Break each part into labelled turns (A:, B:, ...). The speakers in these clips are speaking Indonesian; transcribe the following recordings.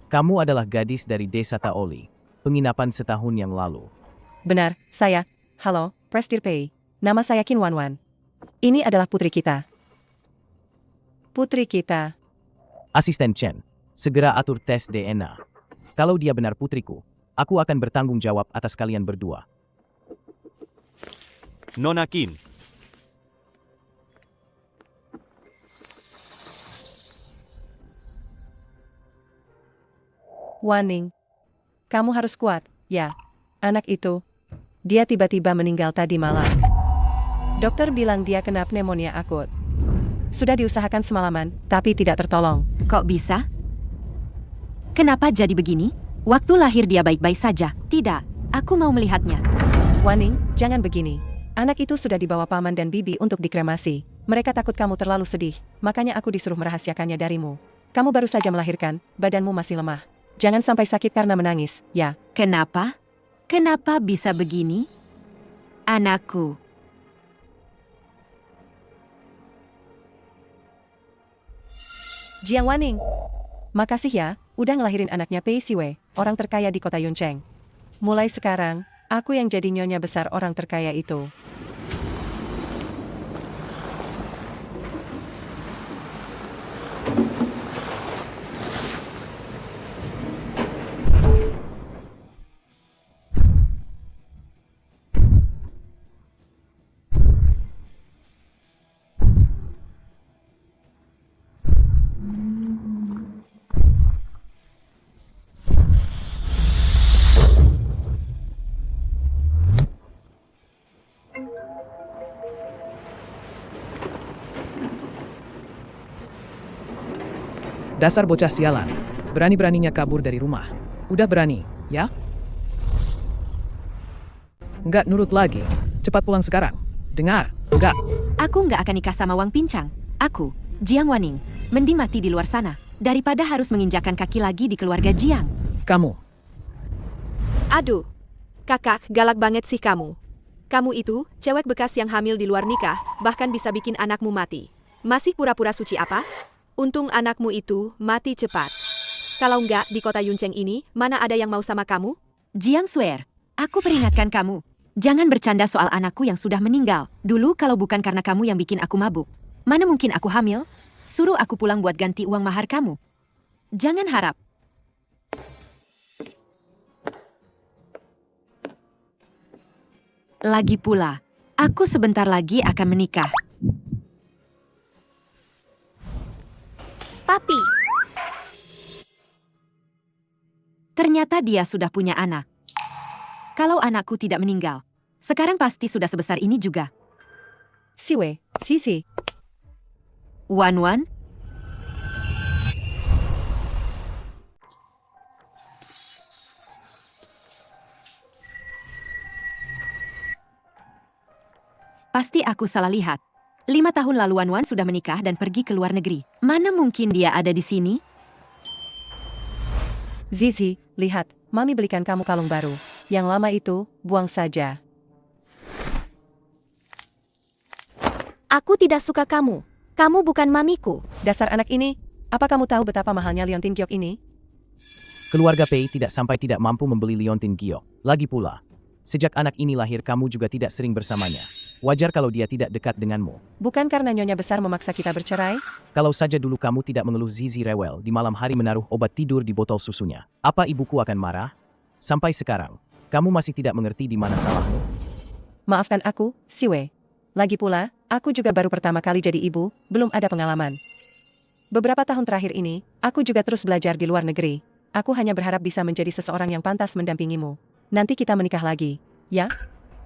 A: Kamu adalah gadis dari desa Taoli, penginapan setahun yang lalu.
B: Benar, saya. Halo, Presdir Pei. Nama saya Qin Wanwan. Ini adalah putri kita. Putri kita.
A: Asisten Chen, segera atur tes DNA. Kalau dia benar putriku, aku akan bertanggung jawab atas kalian berdua.
C: Nona Qin,
B: Waning. Kamu harus kuat, ya. Anak itu. Dia tiba-tiba meninggal tadi malam. Dokter bilang dia kena pneumonia akut. Sudah diusahakan semalaman, tapi tidak tertolong.
D: Kok bisa? Kenapa jadi begini? Waktu lahir dia baik-baik saja. Tidak, aku mau melihatnya.
B: Waning, jangan begini. Anak itu sudah dibawa paman dan bibi untuk dikremasi. Mereka takut kamu terlalu sedih, makanya aku disuruh merahasiakannya darimu. Kamu baru saja melahirkan, badanmu masih lemah. Jangan sampai sakit karena menangis, ya.
D: Kenapa? Kenapa bisa begini? Anakku.
B: Jiang Waning. Makasih ya, udah ngelahirin anaknya Pei Siwei, orang terkaya di kota Yuncheng. Mulai sekarang, aku yang jadi nyonya besar orang terkaya itu.
E: Dasar bocah sialan. Berani-beraninya kabur dari rumah. Udah berani, ya? Nggak nurut lagi. Cepat pulang sekarang. Dengar, enggak.
D: Aku nggak akan nikah sama Wang Pincang. Aku, Jiang Waning, mending mati di luar sana, daripada harus menginjakan kaki lagi di keluarga Jiang.
E: Kamu.
F: Aduh, kakak, galak banget sih kamu. Kamu itu, cewek bekas yang hamil di luar nikah, bahkan bisa bikin anakmu mati. Masih pura-pura suci apa? Untung anakmu itu mati cepat. Kalau enggak, di kota Yuncheng ini, mana ada yang mau sama kamu?
D: Jiang Swear, aku peringatkan kamu. Jangan bercanda soal anakku yang sudah meninggal. Dulu kalau bukan karena kamu yang bikin aku mabuk. Mana mungkin aku hamil? Suruh aku pulang buat ganti uang mahar kamu. Jangan harap. Lagi pula, aku sebentar lagi akan menikah.
G: Papi,
D: Ternyata dia sudah punya anak. Kalau anakku tidak meninggal, sekarang pasti sudah sebesar ini juga.
B: Siwei, Sisi.
D: Wan. Pasti aku salah lihat. 5 tahun lalu Wan sudah menikah dan pergi ke luar negeri. Mana mungkin dia ada di sini?
B: Zizi, lihat, Mami belikan kamu kalung baru. Yang lama itu, buang saja.
G: aku tidak suka kamu. Kamu bukan mamiku.
B: Dasar anak ini, apa kamu tahu betapa mahalnya liontin giok ini?
A: Keluarga Pei tidak sampai tidak mampu membeli liontin giok. Lagi pula, sejak anak ini lahir kamu juga tidak sering bersamanya. Wajar kalau dia tidak dekat denganmu.
B: Bukan karena nyonya besar memaksa kita bercerai?
A: Kalau saja dulu kamu tidak mengeluh Zizi rewel di malam hari menaruh obat tidur di botol susunya. Apa ibuku akan marah? Sampai sekarang, kamu masih tidak mengerti di mana salahmu.
B: Maafkan aku, Siwei. Lagi pula, aku juga baru pertama kali jadi ibu, belum ada pengalaman. Beberapa tahun terakhir ini, aku juga terus belajar di luar negeri. Aku hanya berharap bisa menjadi seseorang yang pantas mendampingimu. Nanti kita menikah lagi, ya?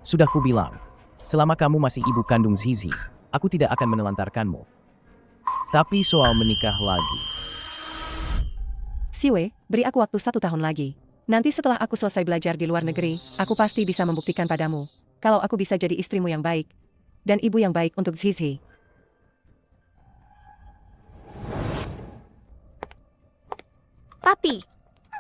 A: Sudah kubilang, selama kamu masih ibu kandung Zizi, aku tidak akan menelantarkanmu. Tapi soal menikah lagi,
B: Siwei, beri aku waktu 1 tahun lagi. Nanti setelah aku selesai belajar di luar negeri, aku pasti bisa membuktikan padamu. Kalau aku bisa jadi istrimu yang baik. Dan ibu yang baik untuk Zizi.
G: Papi,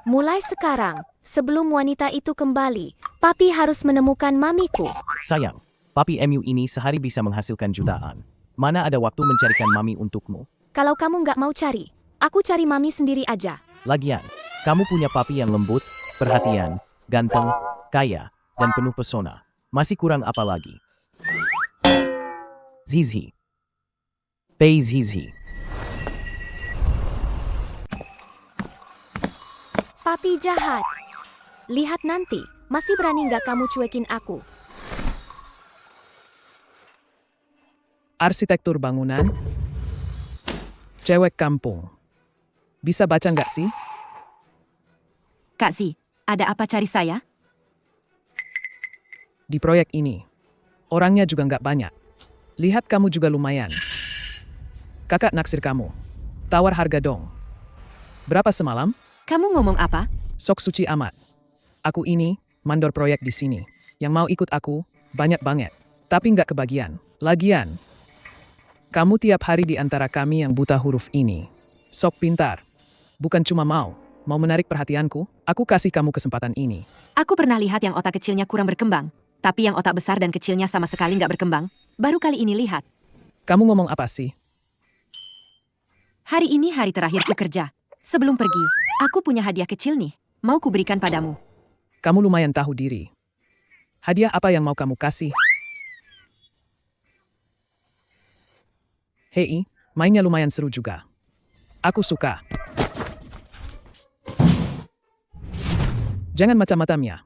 G: mulai sekarang, sebelum wanita itu kembali, Papi harus menemukan mamiku.
A: sayang, papi MU ini sehari bisa menghasilkan jutaan. Mana ada waktu mencarikan mami untukmu?
G: Kalau kamu nggak mau cari, aku cari mami sendiri aja.
A: Lagian, Kamu punya papi yang lembut, perhatian, ganteng, kaya, dan penuh pesona. Masih kurang apa lagi? Zizi. Pei Zizi.
G: Papi jahat. Lihat nanti, masih berani nggak kamu cuekin aku?
E: Arsitektur bangunan. Cewek kampung. Bisa baca nggak sih?
D: Kak Zi, ada apa cari saya?
E: Di proyek ini. Orangnya juga nggak banyak. Lihat kamu juga lumayan. Kakak naksir kamu. Tawar harga dong. Berapa semalam?
D: Kamu ngomong apa?
E: Sok suci amat. Aku ini, mandor proyek di sini. Yang mau ikut aku, banyak banget. Tapi nggak kebagian. Lagian, kamu tiap hari di antara kami yang buta huruf ini. Sok pintar. Bukan cuma mau menarik perhatianku, aku kasih kamu kesempatan ini.
D: Aku pernah lihat yang otak kecilnya kurang berkembang. Tapi yang otak besar dan kecilnya sama sekali nggak berkembang. Baru kali ini lihat.
E: Kamu ngomong apa sih?
D: Hari ini hari terakhirku kerja. Sebelum pergi, aku punya hadiah kecil nih. Mau kuberikan padamu.
E: Kamu lumayan tahu diri. Hadiah apa yang mau kamu kasih? Hei, mainnya lumayan seru juga. Aku suka. Jangan macam-macam ya.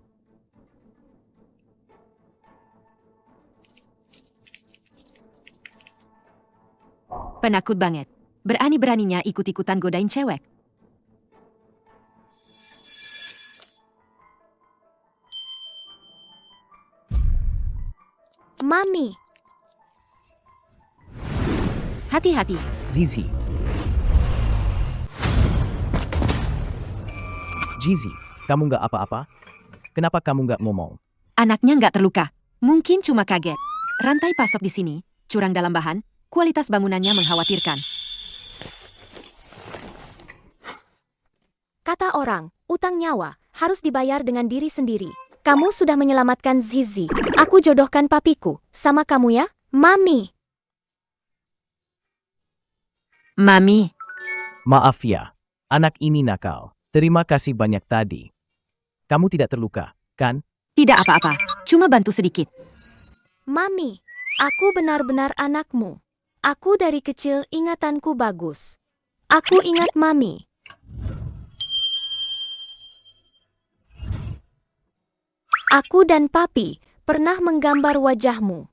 D: Penakut banget. Berani-beraninya ikut-ikutan godain cewek.
G: Mami,
D: Hati-hati.
A: Zizi. Zizi, kamu nggak apa-apa? Kenapa kamu nggak ngomong?
D: Anaknya nggak terluka. Mungkin cuma kaget. Rantai pasok di sini, curang dalam bahan, kualitas bangunannya mengkhawatirkan.
G: kata orang, utang nyawa harus dibayar dengan diri sendiri. Kamu sudah menyelamatkan Zizi. Aku jodohkan papiku sama kamu ya, Mami.
D: Mami,
A: Maaf ya, anak ini nakal. Terima kasih banyak tadi. Kamu tidak terluka, kan?
D: tidak apa-apa. Cuma bantu sedikit.
G: Mami, aku benar-benar anakmu. Aku dari kecil ingatanku bagus. Aku ingat Mami. Aku dan Papi pernah menggambar wajahmu.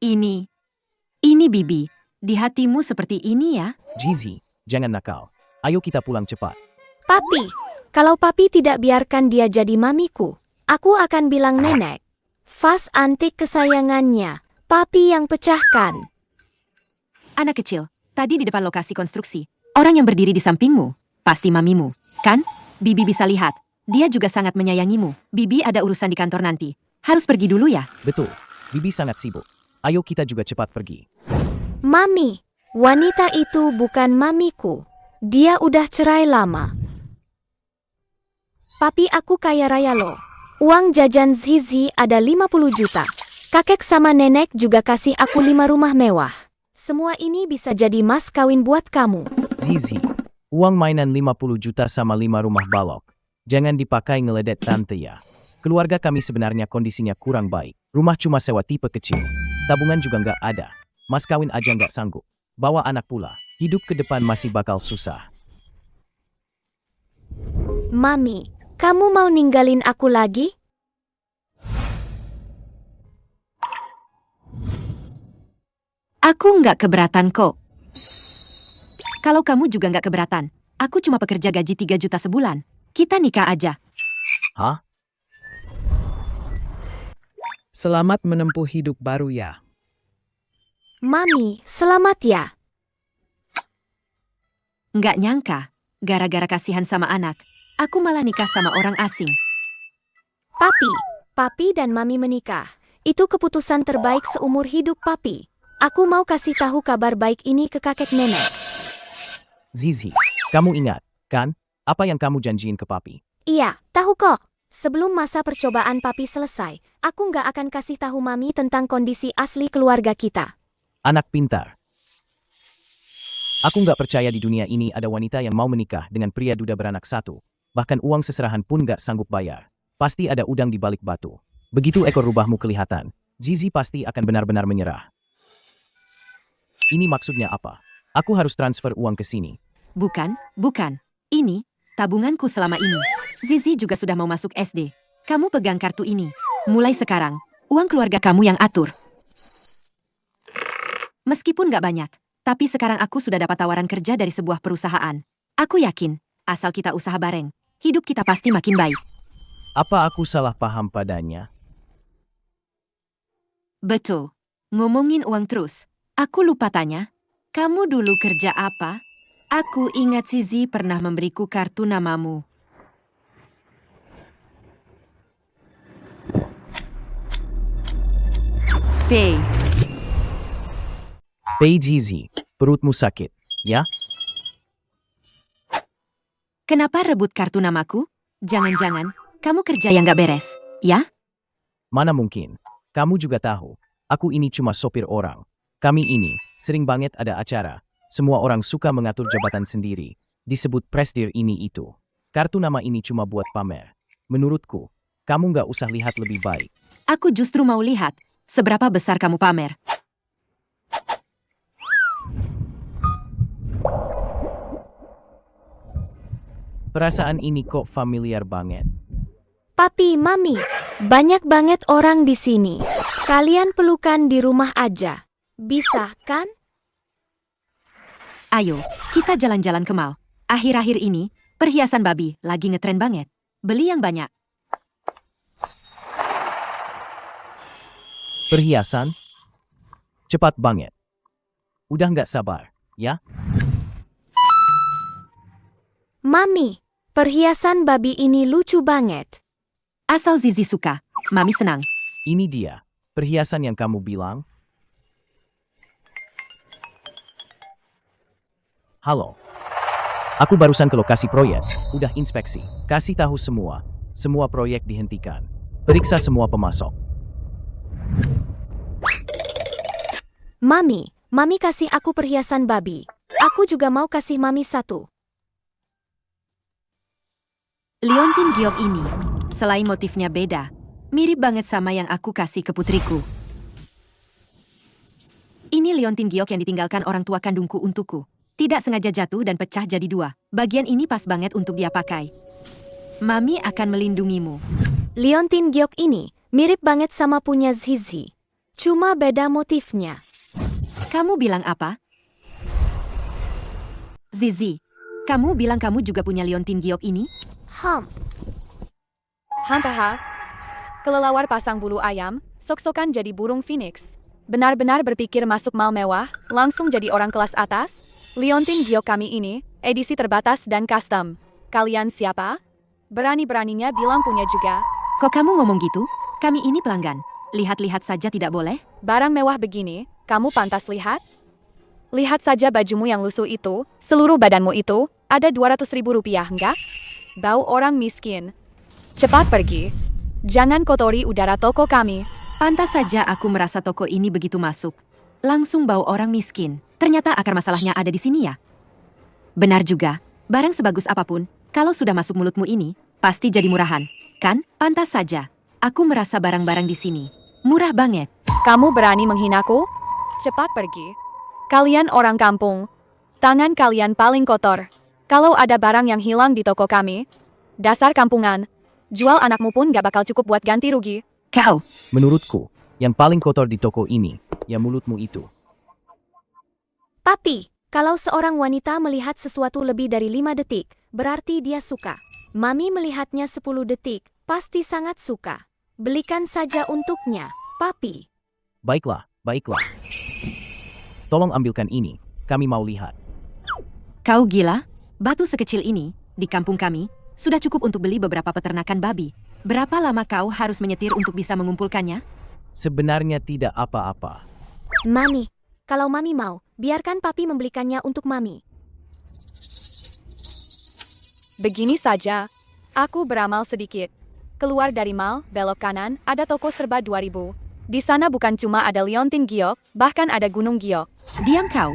D: Ini Bibi. Di hatimu seperti ini ya?
A: Zizi, jangan nakal. Ayo kita pulang cepat.
G: Papi, kalau Papi tidak biarkan dia jadi mamiku, aku akan bilang nenek. Vas antik kesayangannya, Papi yang pecahkan.
D: Anak kecil, tadi di depan lokasi konstruksi, orang yang berdiri di sampingmu, pasti mamimu, kan? Bibi bisa lihat, dia juga sangat menyayangimu. Bibi ada urusan di kantor nanti. Harus pergi dulu ya?
A: Betul, Bibi sangat sibuk. Ayo kita juga cepat pergi.
G: Mami, wanita itu bukan mamiku. Dia udah cerai lama. Papi aku kaya raya loh. Uang jajan Zizi ada 50 juta. Kakek sama nenek juga kasih aku 5 rumah mewah. Semua ini bisa jadi mas kawin buat kamu.
A: Zizi, uang mainan 50 juta sama 5 rumah balok. Jangan dipakai ngeledet tante ya. Keluarga kami sebenarnya kondisinya kurang baik. Rumah cuma sewa tipe kecil. Tabungan juga nggak ada. Mas kawin aja nggak sanggup. Bawa anak pula. Hidup ke depan masih bakal susah.
G: Mami, kamu mau ninggalin aku lagi?
D: Aku nggak keberatan kok. Kalau kamu juga nggak keberatan, aku cuma pekerja gaji 3 juta sebulan. Kita nikah aja.
A: Hah?
E: Selamat menempuh hidup baru ya.
G: Mami, selamat ya.
D: Nggak nyangka, gara-gara kasihan sama anak, aku malah nikah sama orang asing.
G: Papi dan Mami menikah. Itu keputusan terbaik seumur hidup Papi. Aku mau kasih tahu kabar baik ini ke kakek nenek.
A: Zizi, kamu ingat, kan? Apa yang kamu janjiin ke papi?
G: Iya, tahu kok. Sebelum masa percobaan Papi selesai, aku nggak akan kasih tahu Mami tentang kondisi asli keluarga kita.
A: Anak pintar. Aku nggak percaya di dunia ini ada wanita yang mau menikah dengan pria duda beranak satu. Bahkan uang seserahan pun nggak sanggup bayar. Pasti ada udang di balik batu. Begitu ekor rubahmu kelihatan, Zizi pasti akan benar-benar menyerah. Ini maksudnya apa? Aku harus transfer uang ke sini.
D: Bukan. Ini tabunganku selama ini. Zizi juga sudah mau masuk SD. Kamu pegang kartu ini. Mulai sekarang, uang keluarga kamu yang atur. Meskipun nggak banyak, tapi sekarang aku sudah dapat tawaran kerja dari sebuah perusahaan. Aku yakin, asal kita usaha bareng, hidup kita pasti makin baik.
A: Apa aku salah paham padanya?
D: Betul. Ngomongin uang terus. Aku lupa tanya, kamu dulu kerja apa? Aku ingat Zizi pernah memberiku kartu namamu. Pei.
A: Pei Zizi, perutmu sakit, ya?
D: Kenapa rebut kartu namaku? Jangan-jangan, kamu kerja yang gak beres, ya?
A: Mana mungkin? Kamu juga tahu, aku ini cuma sopir orang. Kami ini, sering banget ada acara. Semua orang suka mengatur jabatan sendiri. Disebut presdir ini itu. Kartu nama ini cuma buat pamer. Menurutku, kamu nggak usah lihat lebih baik.
D: Aku justru mau lihat, seberapa besar kamu pamer.
A: Perasaan ini kok familiar banget.
G: Papi, Mami, banyak banget orang di sini. Kalian pelukan di rumah aja. Bisa, kan?
D: Ayo, kita jalan-jalan ke mall. Akhir-akhir ini, perhiasan babi lagi ngetren banget. Beli yang banyak.
A: Perhiasan? Cepat banget. Udah nggak sabar, ya?
G: Mami, perhiasan babi ini lucu banget.
D: Asal Zizi suka, Mami senang.
A: Ini dia, perhiasan yang kamu bilang. Halo. Aku barusan ke lokasi proyek, udah inspeksi. Kasih tahu semua proyek dihentikan. Periksa semua pemasok.
G: Mami kasih aku perhiasan babi. Aku juga mau kasih Mami satu.
D: Liontin giok ini, selain motifnya beda, mirip banget sama yang aku kasih ke putriku. Ini liontin giok yang ditinggalkan orang tua kandungku untukku. Tidak sengaja jatuh dan pecah jadi dua. Bagian ini pas banget untuk dia pakai. Mami akan melindungimu.
G: Liontin giok ini mirip banget sama punya Zizi. Cuma beda motifnya.
D: Kamu bilang apa? Zizi, kamu bilang kamu juga punya liontin giok ini?
F: Hampaha. Kelelawar pasang bulu ayam, sok-sokan jadi burung phoenix. Benar-benar berpikir masuk mal mewah, langsung jadi orang kelas atas? Liontin giok kami ini, edisi terbatas dan custom. Kalian siapa? Berani-beraninya bilang punya juga.
D: Kok kamu ngomong gitu? Kami ini pelanggan. Lihat-lihat saja tidak boleh?
F: Barang mewah begini, kamu pantas lihat? Lihat saja bajumu yang lusuh itu, seluruh badanmu itu, ada 200.000 rupiah, enggak? Bau orang miskin. Cepat pergi. Jangan kotori udara toko kami.
D: Pantas saja aku merasa toko ini begitu masuk. Langsung bau orang miskin. Ternyata akar masalahnya ada di sini ya. Benar juga, barang sebagus apapun, kalau sudah masuk mulutmu ini, pasti jadi murahan. Kan? Pantas saja. Aku merasa barang-barang di sini murah banget.
F: Kamu berani menghinaku? Cepat pergi. Kalian orang kampung. Tangan kalian paling kotor. Kalau ada barang yang hilang di toko kami, dasar kampungan. Jual anakmu pun gak bakal cukup buat ganti rugi.
D: Kau,
A: Menurutku, yang paling kotor di toko ini, ya mulutmu itu.
G: Papi, kalau seorang wanita melihat sesuatu lebih dari 5 detik, berarti dia suka. Mami melihatnya 10 detik, pasti sangat suka. Belikan saja untuknya, Papi.
A: Baiklah. Tolong ambilkan ini, kami mau lihat.
D: kau gila? Batu sekecil ini, di kampung kami, sudah cukup untuk beli beberapa peternakan babi. Berapa lama kau harus menyetir untuk bisa mengumpulkannya?
A: Sebenarnya tidak apa-apa.
G: Mami, kalau Mami mau, biarkan Papi membelikannya untuk Mami.
F: Begini saja, aku beramal sedikit. Keluar dari mal, belok kanan, ada toko serba 2000. Di sana bukan cuma ada liontin giok, bahkan ada gunung giok.
D: Diam kau.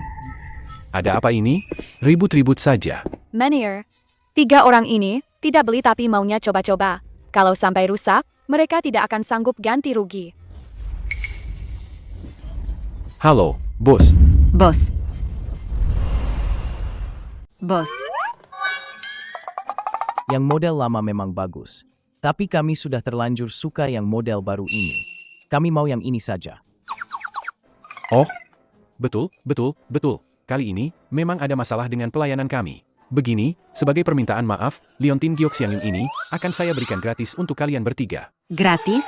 C: Ada apa ini? Ribut-ribut saja.
H: Menir, 3 orang ini tidak beli tapi maunya coba-coba. Kalau sampai rusak, mereka tidak akan sanggup ganti rugi.
C: Halo, bos.
D: Bos. Bos.
A: Yang model lama memang bagus. Tapi kami sudah terlanjur suka yang model baru ini. Kami mau yang ini saja.
C: Oh, betul. Kali ini, memang ada masalah dengan pelayanan kami. Begini, sebagai permintaan maaf, liontin Gyeongseong ini akan saya berikan gratis untuk kalian bertiga.
D: Gratis?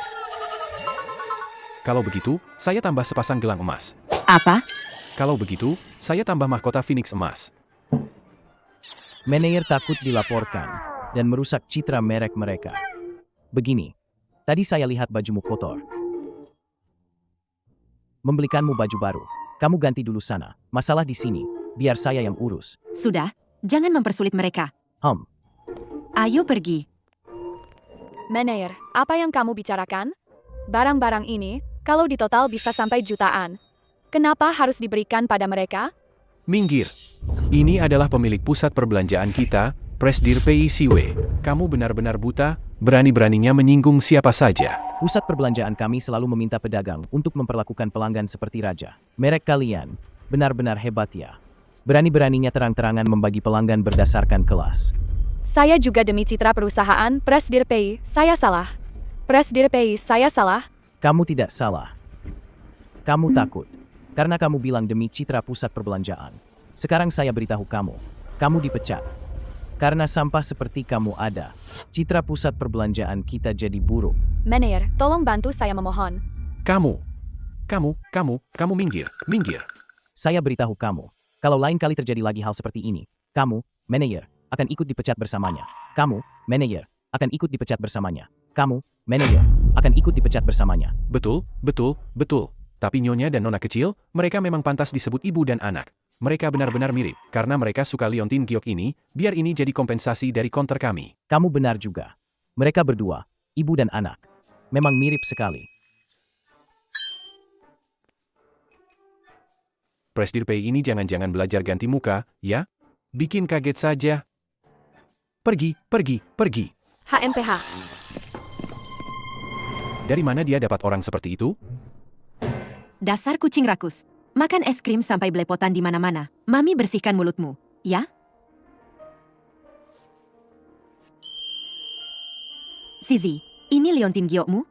C: Kalau begitu, saya tambah sepasang gelang emas.
D: Apa?
C: Kalau begitu, saya tambah mahkota Phoenix emas.
A: Manajer takut dilaporkan dan merusak citra merek mereka. Begini, tadi saya lihat bajumu kotor. Membelikanmu baju baru. Kamu ganti dulu sana. Masalah di sini, biar saya yang urus.
D: Sudah, jangan mempersulit mereka. Ayo pergi.
H: Menir, apa yang kamu bicarakan? Barang-barang ini, kalau ditotal bisa sampai jutaan. Kenapa harus diberikan pada mereka?
C: Minggir. Ini adalah pemilik pusat perbelanjaan kita, Presdir PICW. Kamu benar-benar buta, berani-beraninya menyinggung siapa saja.
A: Pusat perbelanjaan kami selalu meminta pedagang untuk memperlakukan pelanggan seperti raja. Merek kalian benar-benar hebat ya. Berani-beraninya terang-terangan membagi pelanggan berdasarkan kelas.
H: Saya juga demi citra perusahaan, Presdir PI, saya salah. Presdir PI, saya salah.
A: Kamu tidak salah. Kamu takut. Karena kamu bilang demi citra pusat perbelanjaan. Sekarang saya beritahu kamu. Kamu dipecat. Karena sampah seperti kamu ada, citra pusat perbelanjaan kita jadi buruk.
H: Menir, tolong bantu saya memohon.
C: Kamu minggir.
A: Saya beritahu kamu, kalau lain kali terjadi lagi hal seperti ini, kamu, manajer, akan ikut dipecat bersamanya. Kamu, manajer, akan ikut dipecat bersamanya. Kamu, manajer, akan ikut dipecat bersamanya.
C: Betul. Tapi Nyonya dan Nona kecil, mereka memang pantas disebut ibu dan anak. Mereka benar-benar mirip, karena mereka suka liontin giok ini, biar ini jadi kompensasi dari counter kami.
A: Kamu benar juga. Mereka berdua, ibu dan anak, memang mirip sekali.
C: Presdir Pay ini jangan-jangan belajar ganti muka, ya? Bikin kaget saja. Pergi.
F: HMPH.
C: Dari mana dia dapat orang seperti itu?
D: Dasar kucing rakus. Makan es krim sampai belepotan di mana-mana. Mami bersihkan mulutmu, ya? Zizi, ini liontin giokmu?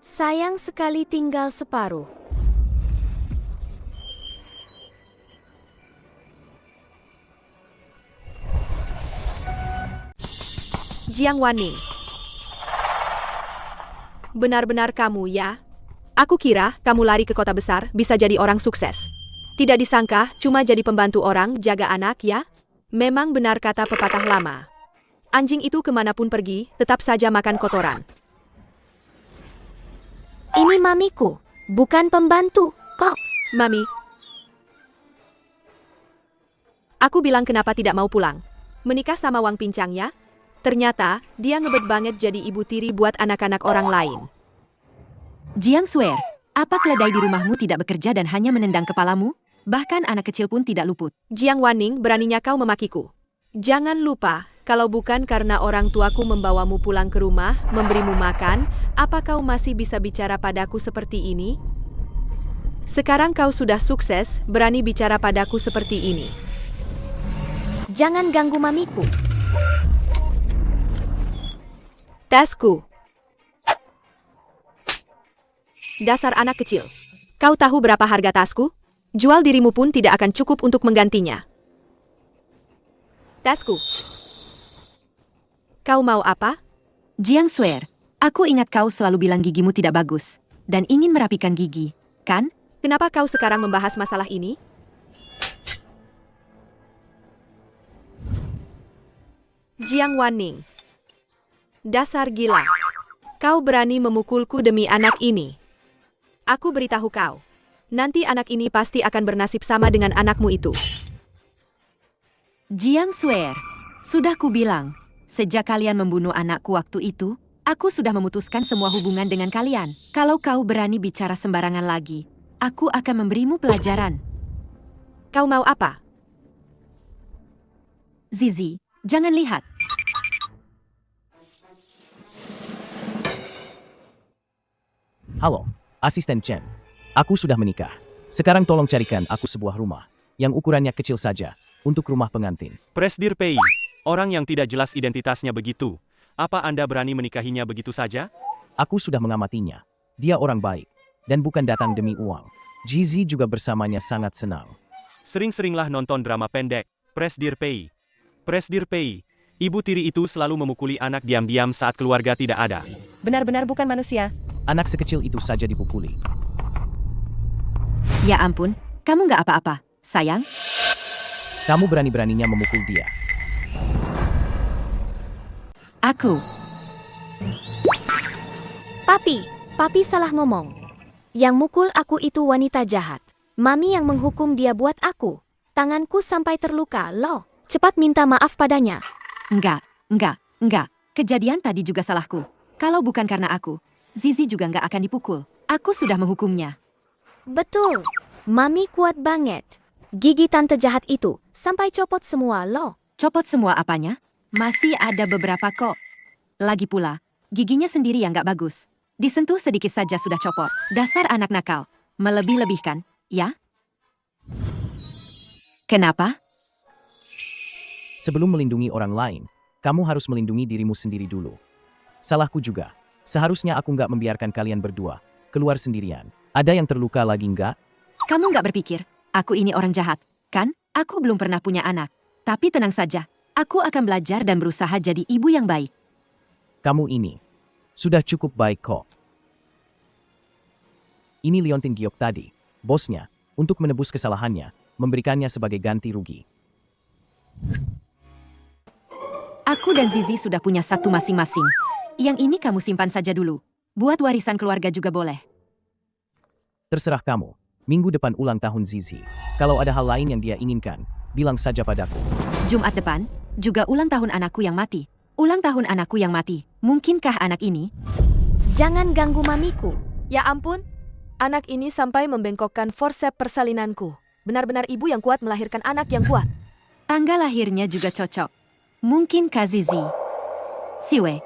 G: Sayang sekali tinggal separuh.
F: Jiang Wanning. Benar-benar kamu ya? Aku kira kamu lari ke kota besar bisa jadi orang sukses. Tidak disangka cuma jadi pembantu orang jaga anak ya? Memang benar kata pepatah lama. Anjing itu kemanapun pergi tetap saja makan kotoran.
G: Ini mamiku, bukan pembantu, kok.
F: Mami. Aku bilang kenapa tidak mau pulang. Menikah sama Wang Pincang ya? Ternyata dia ngebet banget jadi ibu tiri buat anak-anak orang lain.
D: Jiang Swear, apa keledai di rumahmu tidak bekerja dan hanya menendang kepalamu? Bahkan anak kecil pun tidak luput.
F: Jiang Wanning, beraninya kau memakiku. Jangan lupa, kalau bukan karena orang tuaku membawamu pulang ke rumah, memberimu makan, apa kau masih bisa bicara padaku seperti ini? Sekarang kau sudah sukses, berani bicara padaku seperti ini.
G: Jangan ganggu mamiku.
F: Tasku. Dasar anak kecil. Kau tahu berapa harga tasku? Jual dirimu pun tidak akan cukup untuk menggantinya. Tasku. Kau mau apa?
D: Jiang Swear, aku ingat kau selalu bilang gigimu tidak bagus dan ingin merapikan gigi, kan?
F: Kenapa kau sekarang membahas masalah ini? Jiang Wanning. Dasar gila. Kau berani memukulku demi anak ini. Aku beritahu kau. Nanti anak ini pasti akan bernasib sama dengan anakmu itu.
D: Jiang Swear, sudah kubilang, sejak kalian membunuh anakku waktu itu, aku sudah memutuskan semua hubungan dengan kalian. Kalau kau berani bicara sembarangan lagi, aku akan memberimu pelajaran.
F: Kau mau apa?
D: Zizi, jangan lihat.
A: Halo, Asisten Chen. Aku sudah menikah. Sekarang tolong carikan aku sebuah rumah yang ukurannya kecil saja untuk rumah pengantin.
I: Presdir Pei, orang yang tidak jelas identitasnya begitu. Apa Anda berani menikahinya begitu saja?
A: Aku sudah mengamatinya. Dia orang baik dan bukan datang demi uang. Zizi juga bersamanya sangat senang.
I: Sering-seringlah nonton drama pendek, Presdir Pei. Presdir Pei, ibu tiri itu selalu memukuli anak diam-diam saat keluarga tidak ada.
B: Benar-benar bukan manusia.
A: Anak sekecil itu saja dipukuli.
D: Ya ampun, kamu nggak apa-apa, sayang?
A: Kamu berani-beraninya memukul dia.
D: Aku.
G: Papi salah ngomong. Yang mukul aku itu wanita jahat. Mami yang menghukum dia buat aku. Tanganku sampai terluka, loh. Cepat minta maaf padanya.
D: Enggak. Kejadian tadi juga salahku. Kalau bukan karena aku, Zizi juga nggak akan dipukul. Aku sudah menghukumnya.
G: Betul. Mami kuat banget. Gigi tante jahat itu sampai copot semua, loh.
D: Copot semua apanya? Masih ada beberapa kok. Lagi pula, giginya sendiri yang nggak bagus. Disentuh sedikit saja sudah copot. Dasar anak nakal. Melebih-lebihkan, ya? Kenapa?
A: Sebelum melindungi orang lain, kamu harus melindungi dirimu sendiri dulu. Salahku juga. Seharusnya aku nggak membiarkan kalian berdua keluar sendirian. Ada yang terluka lagi nggak?
D: Kamu nggak berpikir, aku ini orang jahat, kan? Aku belum pernah punya anak. Tapi tenang saja, aku akan belajar dan berusaha jadi ibu yang baik.
A: Kamu ini sudah cukup baik kok. Ini Liontin Giok tadi, bosnya, untuk menebus kesalahannya, memberikannya sebagai ganti rugi.
D: Aku dan Zizi sudah punya satu masing-masing. Yang ini kamu simpan saja dulu. Buat warisan keluarga juga boleh.
A: Terserah kamu. Minggu depan ulang tahun Zizi. Kalau ada hal lain yang dia inginkan, bilang saja padaku.
D: Jumat depan, juga ulang tahun anakku yang mati. Ulang tahun anakku yang mati. Mungkinkah anak ini?
G: Jangan ganggu mamiku.
F: Ya ampun, anak ini sampai membengkokkan forsep persalinanku. Benar-benar ibu yang kuat melahirkan anak yang kuat.
D: Tanggal lahirnya juga cocok. Mungkinkah Zizi? Siwe,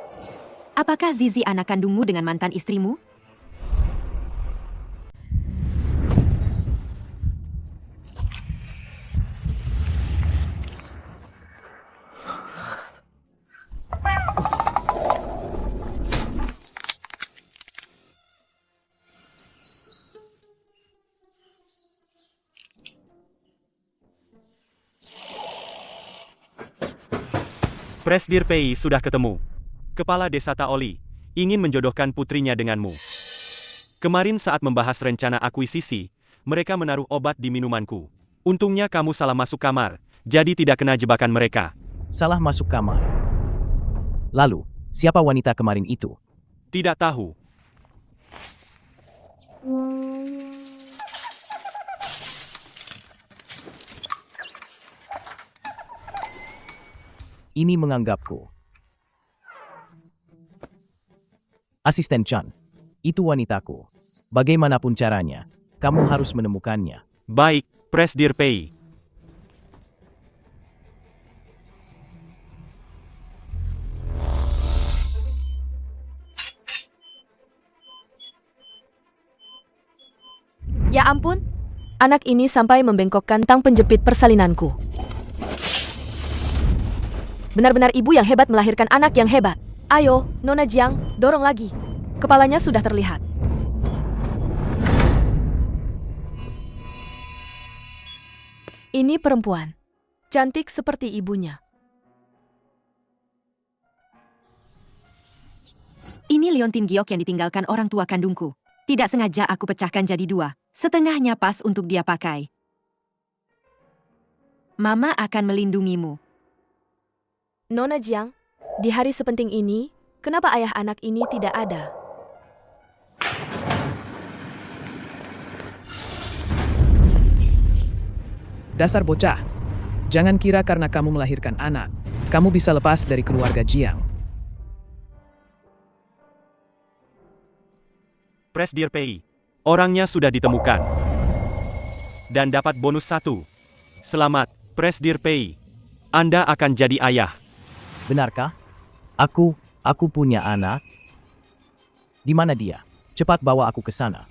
D: apakah Zizi anak kandungmu dengan mantan istrimu?
I: Presdir Pei sudah ketemu. Kepala Desa Taoli ingin menjodohkan putrinya denganmu. Kemarin saat membahas rencana akuisisi, mereka menaruh obat di minumanku. Untungnya kamu salah masuk kamar, jadi tidak kena jebakan mereka.
A: Salah masuk kamar. Lalu, siapa wanita kemarin itu?
I: Tidak tahu.
A: Ini menganggapku. Asisten Chan, itu wanitaku. Bagaimanapun caranya, kamu harus menemukannya.
I: Baik, Presdir Pei.
F: Ya ampun, anak ini sampai membengkokkan tang penjepit persalinanku. Benar-benar ibu yang hebat melahirkan anak yang hebat. Ayo, Nona Jiang, dorong lagi. Kepalanya sudah terlihat. Ini perempuan. Cantik seperti ibunya.
D: Ini liontin giok yang ditinggalkan orang tua kandungku. Tidak sengaja aku pecahkan jadi dua. Setengahnya pas untuk dia pakai. Mama akan melindungimu.
F: Nona Jiang, di hari sepenting ini, kenapa ayah anak ini tidak ada?
E: Dasar bocah. Jangan kira karena kamu melahirkan anak, kamu bisa lepas dari keluarga Jiang.
I: Presdir Pei. Orangnya sudah ditemukan. Dan dapat bonus 1. Selamat, Presdir Pei. Anda akan jadi ayah.
A: Benarkah? Aku punya anak. Di mana dia? Cepat bawa aku ke sana.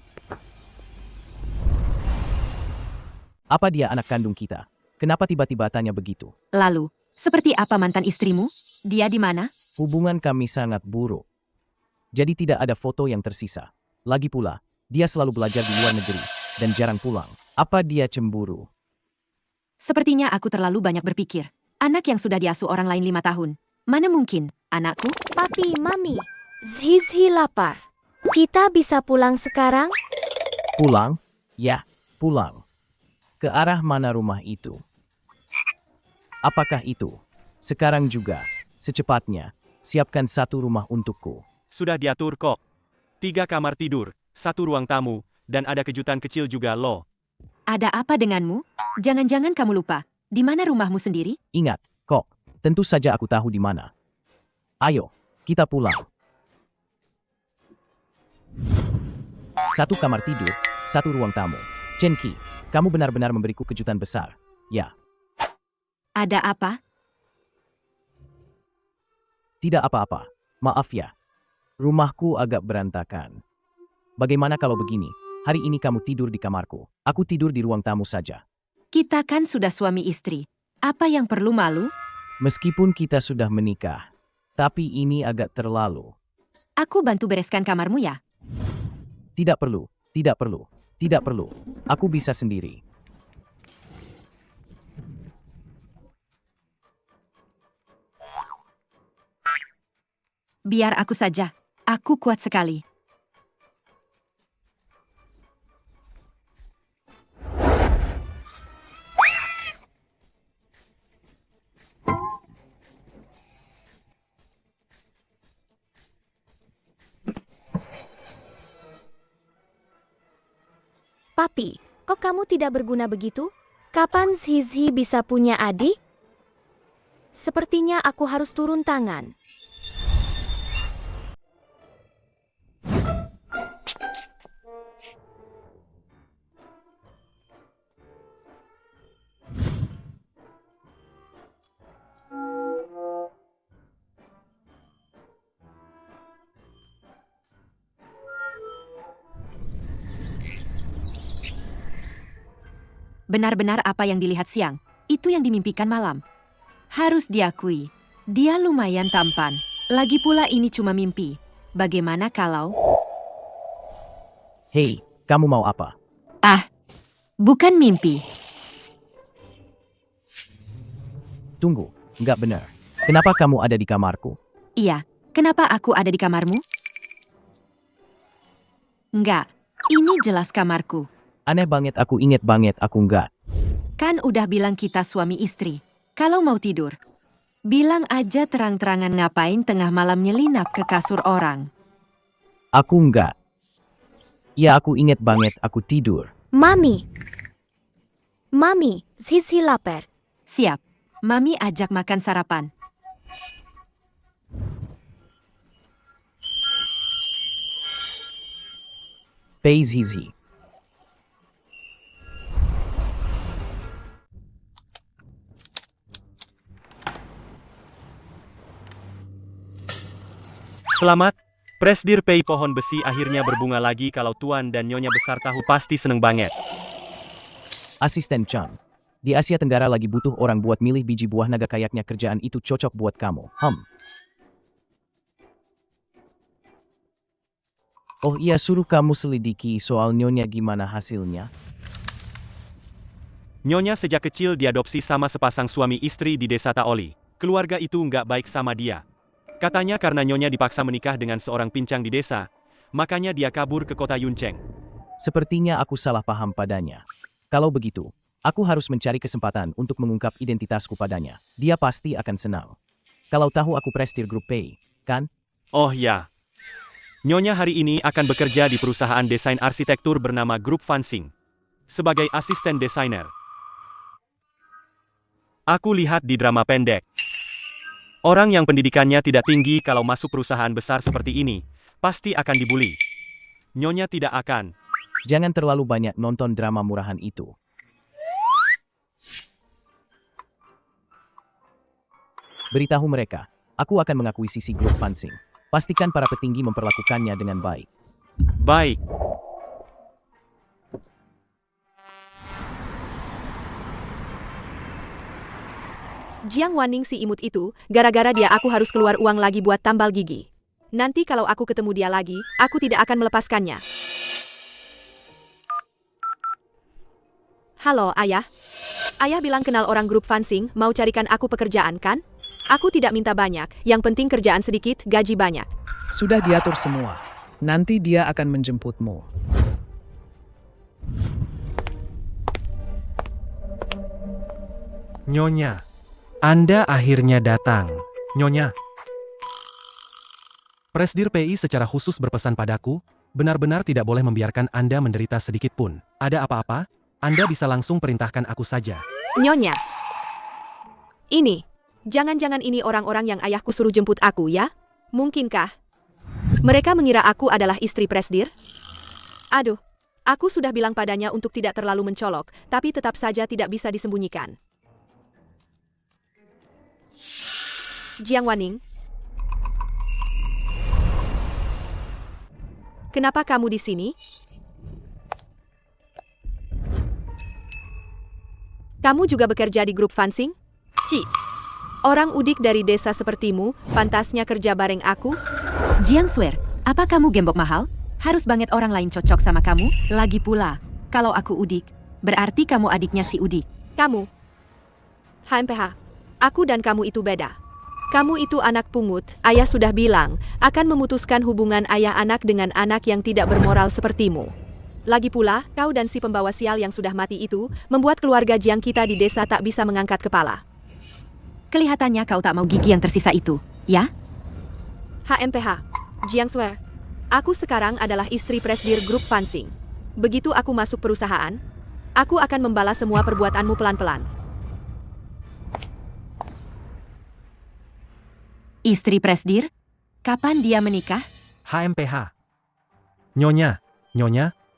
A: Apa dia anak kandung kita? Kenapa tiba-tiba tanya begitu?
D: Lalu, seperti apa mantan istrimu? Dia di mana?
A: Hubungan kami sangat buruk. Jadi tidak ada foto yang tersisa. Lagi pula, dia selalu belajar di luar negeri dan jarang pulang. Apa dia cemburu?
D: Sepertinya aku terlalu banyak berpikir. Anak yang sudah diasuh orang lain 5 tahun. Mana mungkin, anakku?
G: Papi, Mami, Zhizhi lapar. Kita bisa pulang sekarang?
A: Pulang? Ya, pulang. Ke arah mana rumah itu? Apakah itu? Sekarang juga, secepatnya, siapkan satu rumah untukku.
I: Sudah diatur kok. 3 kamar tidur, 1 ruang tamu, dan ada kejutan kecil juga loh.
D: Ada apa denganmu? Jangan-jangan kamu lupa. Di mana rumahmu sendiri?
A: Ingat, kok, tentu saja aku tahu di mana. Ayo, kita pulang. 1 kamar tidur, 1 ruang tamu. Chen Qi, kamu benar-benar memberiku kejutan besar. Ya,
D: Ada apa?
A: tidak apa-apa. Maaf ya. Rumahku agak berantakan. Bagaimana kalau begini? Hari ini kamu tidur di kamarku. Aku tidur di ruang tamu saja.
D: Kita kan sudah suami istri. Apa yang perlu malu?
A: Meskipun kita sudah menikah, tapi ini agak terlalu.
D: Aku bantu bereskan kamarmu ya.
A: Tidak perlu, tidak perlu, tidak perlu. Aku bisa sendiri.
D: Biar aku saja. Aku kuat sekali.
G: Papi, kok kamu tidak berguna begitu? Kapan Zhizhi bisa punya adik? Sepertinya aku harus turun tangan.
D: Benar-benar apa yang dilihat siang, itu yang dimimpikan malam. Harus diakui, dia lumayan tampan. Lagi pula ini cuma mimpi. Bagaimana kalau...
A: Hei, kamu mau apa?
D: Ah, bukan mimpi.
A: Tunggu, nggak benar. Kenapa kamu ada di kamarku?
D: Iya, kenapa aku ada di kamarmu? Enggak, ini jelas kamarku.
A: Aneh banget, aku inget banget aku nggak.
D: Kan udah bilang kita suami istri. Kalau mau tidur, bilang aja terang-terangan ngapain tengah malam nyelinap ke kasur orang.
A: Aku nggak. Ya aku inget banget aku tidur.
G: Mami, Zhizhi lapar.
D: Siap, Mami ajak makan sarapan.
A: Pei Zhizhi.
I: Selamat, Presdir Pei. Pohon besi akhirnya berbunga lagi. Kalau Tuan dan Nyonya besar tahu pasti seneng banget.
A: Asisten Chan. Di Asia Tenggara lagi butuh orang buat milih biji buah naga, kayaknya kerjaan itu cocok buat kamu. Oh iya, suruh kamu selidiki soal Nyonya gimana hasilnya.
I: Nyonya sejak kecil diadopsi sama sepasang suami istri di desa Taoli. Keluarga itu nggak baik sama dia. Katanya karena Nyonya dipaksa menikah dengan seorang pincang di desa, makanya dia kabur ke kota Yuncheng.
A: Sepertinya aku salah paham padanya. Kalau begitu, aku harus mencari kesempatan untuk mengungkap identitasku padanya. Dia pasti akan senang. Kalau tahu aku Presdir Grup Pei, kan?
I: Oh ya. Nyonya hari ini akan bekerja di perusahaan desain arsitektur bernama Grup Fansing. Sebagai asisten desainer. Aku lihat di drama pendek. Orang yang pendidikannya tidak tinggi kalau masuk perusahaan besar seperti ini, pasti akan dibully. Nyonya tidak akan.
A: Jangan terlalu banyak nonton drama murahan itu. Beritahu mereka, aku akan mengakuisisi grup Fansing. Pastikan para petinggi memperlakukannya dengan baik.
I: Baik.
F: Jiang Wanning si imut itu, gara-gara dia aku harus keluar uang lagi buat tambal gigi. Nanti kalau aku ketemu dia lagi, aku tidak akan melepaskannya. Halo, Ayah. Ayah bilang kenal orang grup Fansing, mau carikan aku pekerjaan kan? Aku tidak minta banyak, yang penting kerjaan sedikit, gaji banyak.
E: Sudah diatur semua. Nanti dia akan menjemputmu.
J: Nyonya, Anda akhirnya datang. Nyonya. Presdir PI secara khusus berpesan padaku, benar-benar tidak boleh membiarkan Anda menderita sedikit pun. Ada apa-apa, Anda bisa langsung perintahkan aku saja.
F: Nyonya. Ini. Jangan-jangan ini orang-orang yang ayahku suruh jemput aku ya? Mungkinkah? Mereka mengira aku adalah istri Presdir? Aduh, aku sudah bilang padanya untuk tidak terlalu mencolok, tapi tetap saja tidak bisa disembunyikan. Jiang Wanning. Kenapa kamu di sini? Kamu juga bekerja di grup Fansing? Orang udik dari desa sepertimu, pantasnya kerja bareng aku?
D: Jiang Swear, apa kamu gembok mahal? Harus banget orang lain cocok sama kamu? Lagi pula, kalau aku udik, berarti kamu adiknya si udik.
F: Kamu. HMPH. Aku dan kamu itu beda. Kamu itu anak pungut, ayah sudah bilang, akan memutuskan hubungan ayah anak dengan anak yang tidak bermoral sepertimu. Lagi pula, kau dan si pembawa sial yang sudah mati itu, membuat keluarga Jiang kita di desa tak bisa mengangkat kepala.
D: Kelihatannya kau tak mau gigi yang tersisa itu, ya?
F: HMPH. Jiang Swear. Aku sekarang adalah istri Presdir grup Fansing. Begitu aku masuk perusahaan, aku akan membalas semua perbuatanmu pelan-pelan.
D: Istri Presdir? Kapan dia menikah?
J: HMPH. Nyonya,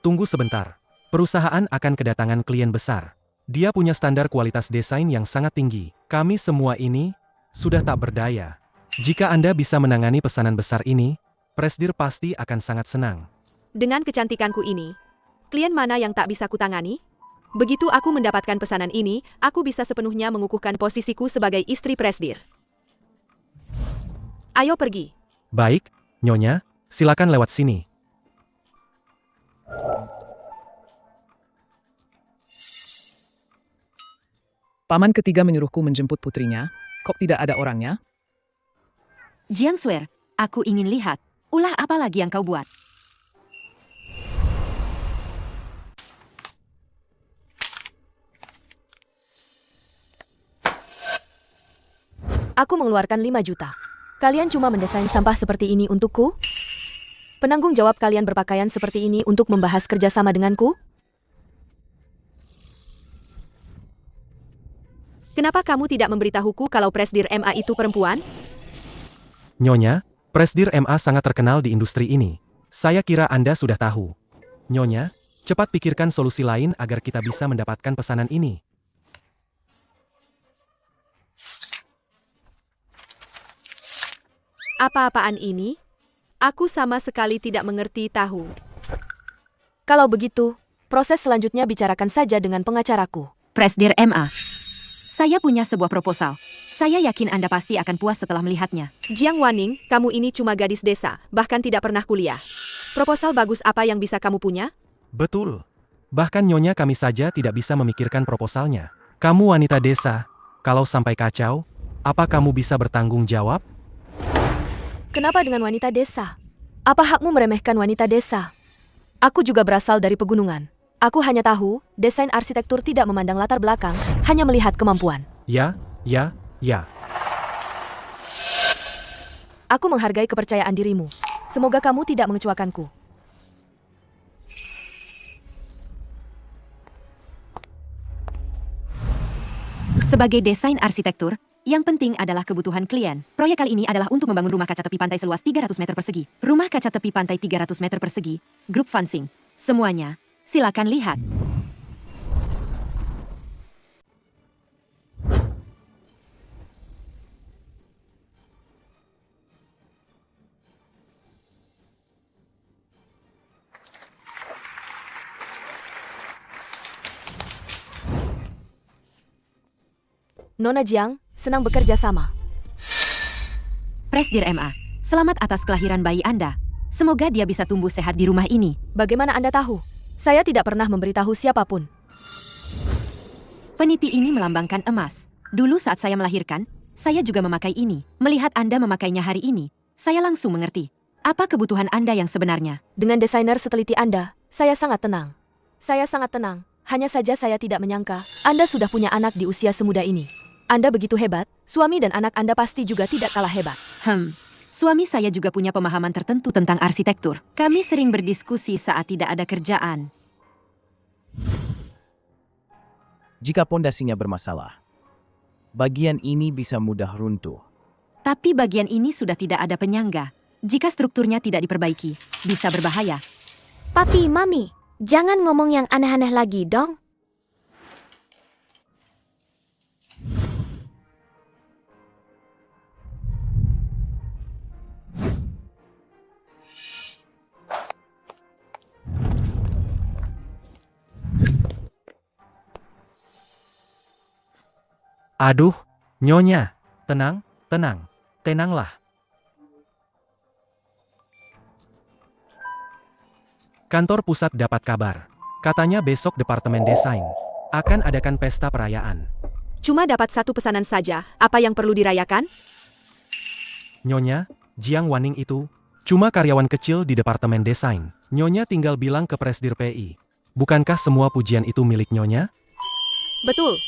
J: tunggu sebentar. Perusahaan akan kedatangan klien besar. Dia punya standar kualitas desain yang sangat tinggi. Kami semua ini sudah tak berdaya. Jika Anda bisa menangani pesanan besar ini, Presdir pasti akan sangat senang.
F: Dengan kecantikanku ini, klien mana yang tak bisa kutangani? Begitu aku mendapatkan pesanan ini, aku bisa sepenuhnya mengukuhkan posisiku sebagai istri Presdir. Ayo pergi.
J: Baik, Nyonya, silakan lewat sini.
E: Paman ketiga menyuruhku menjemput putrinya. Kok tidak ada orangnya?
D: Jiang Swear, aku ingin lihat. Ulah apa lagi yang kau buat?
F: Aku mengeluarkan 5 juta. Kalian cuma mendesain sampah seperti ini untukku? Penanggung jawab kalian berpakaian seperti ini untuk membahas kerjasama denganku? Kenapa kamu tidak memberitahuku kalau Presdir MA itu perempuan?
J: Nyonya, Presdir MA sangat terkenal di industri ini. Saya kira Anda sudah tahu. Nyonya, cepat pikirkan solusi lain agar kita bisa mendapatkan pesanan ini.
F: Apa-apaan ini? Aku sama sekali tidak mengerti tahu. Kalau begitu, proses selanjutnya bicarakan saja dengan pengacaraku.
D: Presdir MA. Saya punya sebuah proposal. Saya yakin Anda pasti akan puas setelah melihatnya.
F: Jiang Wanning, kamu ini cuma gadis desa, bahkan tidak pernah kuliah. Proposal bagus apa yang bisa kamu punya?
J: Betul. Bahkan Nyonya kami saja tidak bisa memikirkan proposalnya. Kamu wanita desa, kalau sampai kacau, apa kamu bisa bertanggung jawab?
F: Kenapa dengan wanita desa? Apa hakmu meremehkan wanita desa? Aku juga berasal dari pegunungan. Aku hanya tahu, desain arsitektur tidak memandang latar belakang, hanya melihat kemampuan.
J: Ya.
F: Aku menghargai kepercayaan dirimu. Semoga kamu tidak mengecewakanku.
D: Sebagai desain arsitektur, yang penting adalah kebutuhan klien. Proyek kali ini adalah untuk membangun rumah kaca tepi pantai seluas 300 meter persegi. Rumah kaca tepi pantai 300 meter persegi, grup Fansing. Semuanya, silakan lihat.
F: Nona Jiang, senang bekerja sama.
D: Presdir MA, selamat atas kelahiran bayi Anda. Semoga dia bisa tumbuh sehat di rumah ini.
F: Bagaimana Anda tahu? Saya tidak pernah memberitahu siapapun.
D: Peniti ini melambangkan emas. Dulu saat saya melahirkan, saya juga memakai ini. Melihat Anda memakainya hari ini, saya langsung mengerti. Apa kebutuhan Anda yang sebenarnya?
F: Dengan desainer seteliti Anda, saya sangat tenang. Saya sangat tenang. Hanya saja saya tidak menyangka Anda sudah punya anak di usia semuda ini. Anda begitu hebat, suami dan anak Anda pasti juga tidak kalah hebat.
D: Suami saya juga punya pemahaman tertentu tentang arsitektur. Kami sering berdiskusi saat tidak ada kerjaan.
A: Jika pondasinya bermasalah, bagian ini bisa mudah runtuh.
D: Tapi bagian ini sudah tidak ada penyangga. Jika strukturnya tidak diperbaiki, bisa berbahaya.
G: Papi, Mami, jangan ngomong yang aneh-aneh lagi dong.
J: Aduh, Nyonya, tenanglah. Kantor pusat dapat kabar. Katanya besok Departemen Desain akan adakan pesta perayaan.
F: Cuma dapat satu pesanan saja, apa yang perlu dirayakan?
J: Nyonya, Jiang Wanning itu cuma karyawan kecil di Departemen Desain. Nyonya tinggal bilang ke Presdir PI. Bukankah semua pujian itu milik Nyonya?
F: Betul,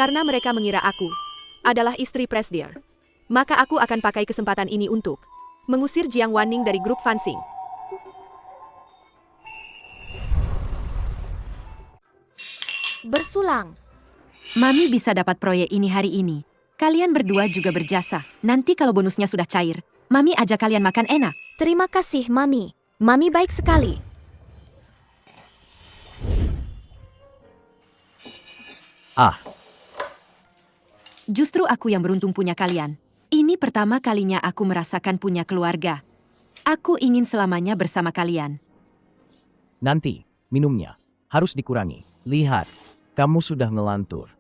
F: karena mereka mengira aku adalah istri Presdir. Maka aku akan pakai kesempatan ini untuk mengusir Jiang Wanning dari grup Fansing.
G: Bersulang.
D: Mami bisa dapat proyek ini hari ini. Kalian berdua juga berjasa. Nanti kalau bonusnya sudah cair, Mami ajak kalian makan enak.
G: Terima kasih, Mami. Mami baik sekali.
D: Justru aku yang beruntung punya kalian. Ini pertama kalinya aku merasakan punya keluarga. Aku ingin selamanya bersama kalian.
A: Nanti, minumnya harus dikurangi. Lihat, kamu sudah ngelantur.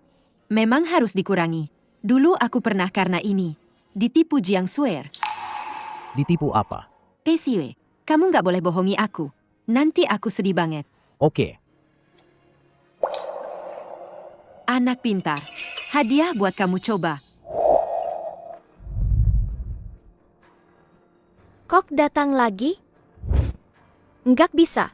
D: Memang harus dikurangi. Dulu aku pernah karena ini ditipu Jiang Swear.
A: Ditipu apa?
D: Pesiwe, kamu nggak boleh bohongi aku. Nanti aku sedih banget.
A: Oke,
D: Anak pintar. Hadiah buat kamu coba.
G: Kok datang lagi? Nggak bisa.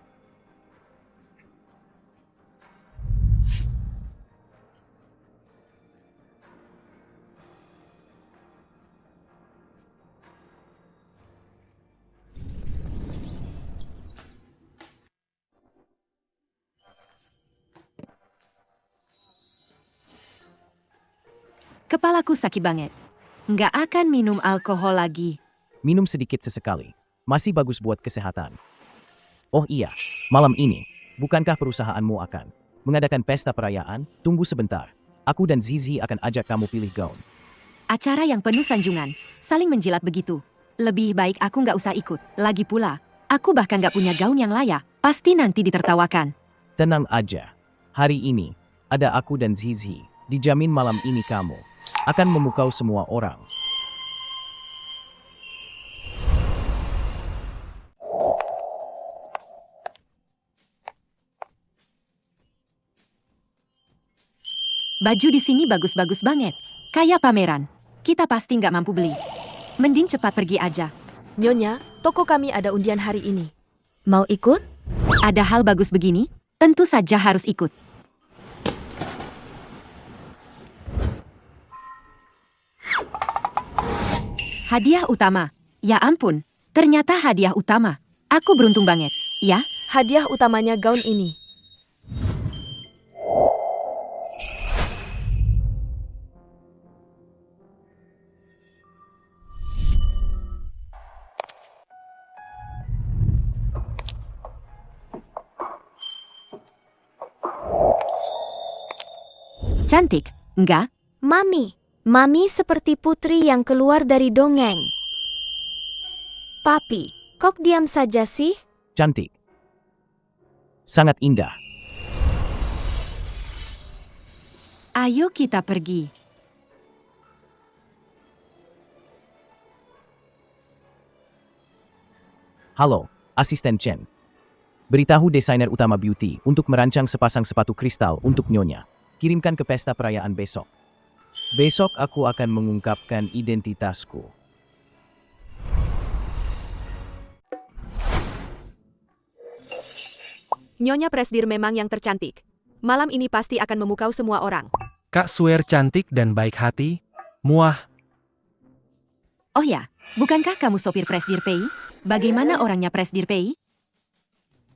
D: Kepalaku sakit banget. Nggak akan minum alkohol lagi.
A: minum sedikit sesekali. Masih bagus buat kesehatan. Oh iya, malam ini, bukankah perusahaanmu akan mengadakan pesta perayaan? Tunggu sebentar. Aku dan Zizi akan ajak kamu pilih gaun.
D: Acara yang penuh sanjungan, saling menjilat begitu. Lebih baik aku nggak usah ikut. Lagi pula, aku bahkan nggak punya gaun yang layak. Pasti nanti ditertawakan.
A: Tenang aja. Hari ini, ada aku dan Zizi. Dijamin malam ini kamu akan memukau semua orang.
D: Baju di sini bagus-bagus banget. Kayak pameran. Kita pasti nggak mampu beli. Mending cepat pergi aja.
F: Nyonya, toko kami ada undian hari ini. Mau ikut?
D: Ada hal bagus begini? Tentu saja harus ikut. Hadiah utama. Ya ampun, ternyata hadiah utama. Aku beruntung banget. Ya,
F: Hadiah utamanya gaun ini.
D: cantik, enggak?
G: Mami seperti putri yang keluar dari dongeng. Papi, kok diam saja sih?
A: Cantik. Sangat indah.
D: Ayo kita pergi.
A: Halo, Asisten Chen. Beritahu desainer utama beauty untuk merancang sepasang sepatu kristal untuk Nyonya. Kirimkan ke pesta perayaan besok. Besok aku akan mengungkapkan identitasku.
F: Nyonya Presdir memang yang tercantik. Malam ini pasti akan memukau semua orang.
J: Kak Swear cantik dan baik hati. Muah,
D: Oh ya, bukankah kamu sopir Presdir Pei? Bagaimana orangnya Presdir Pei?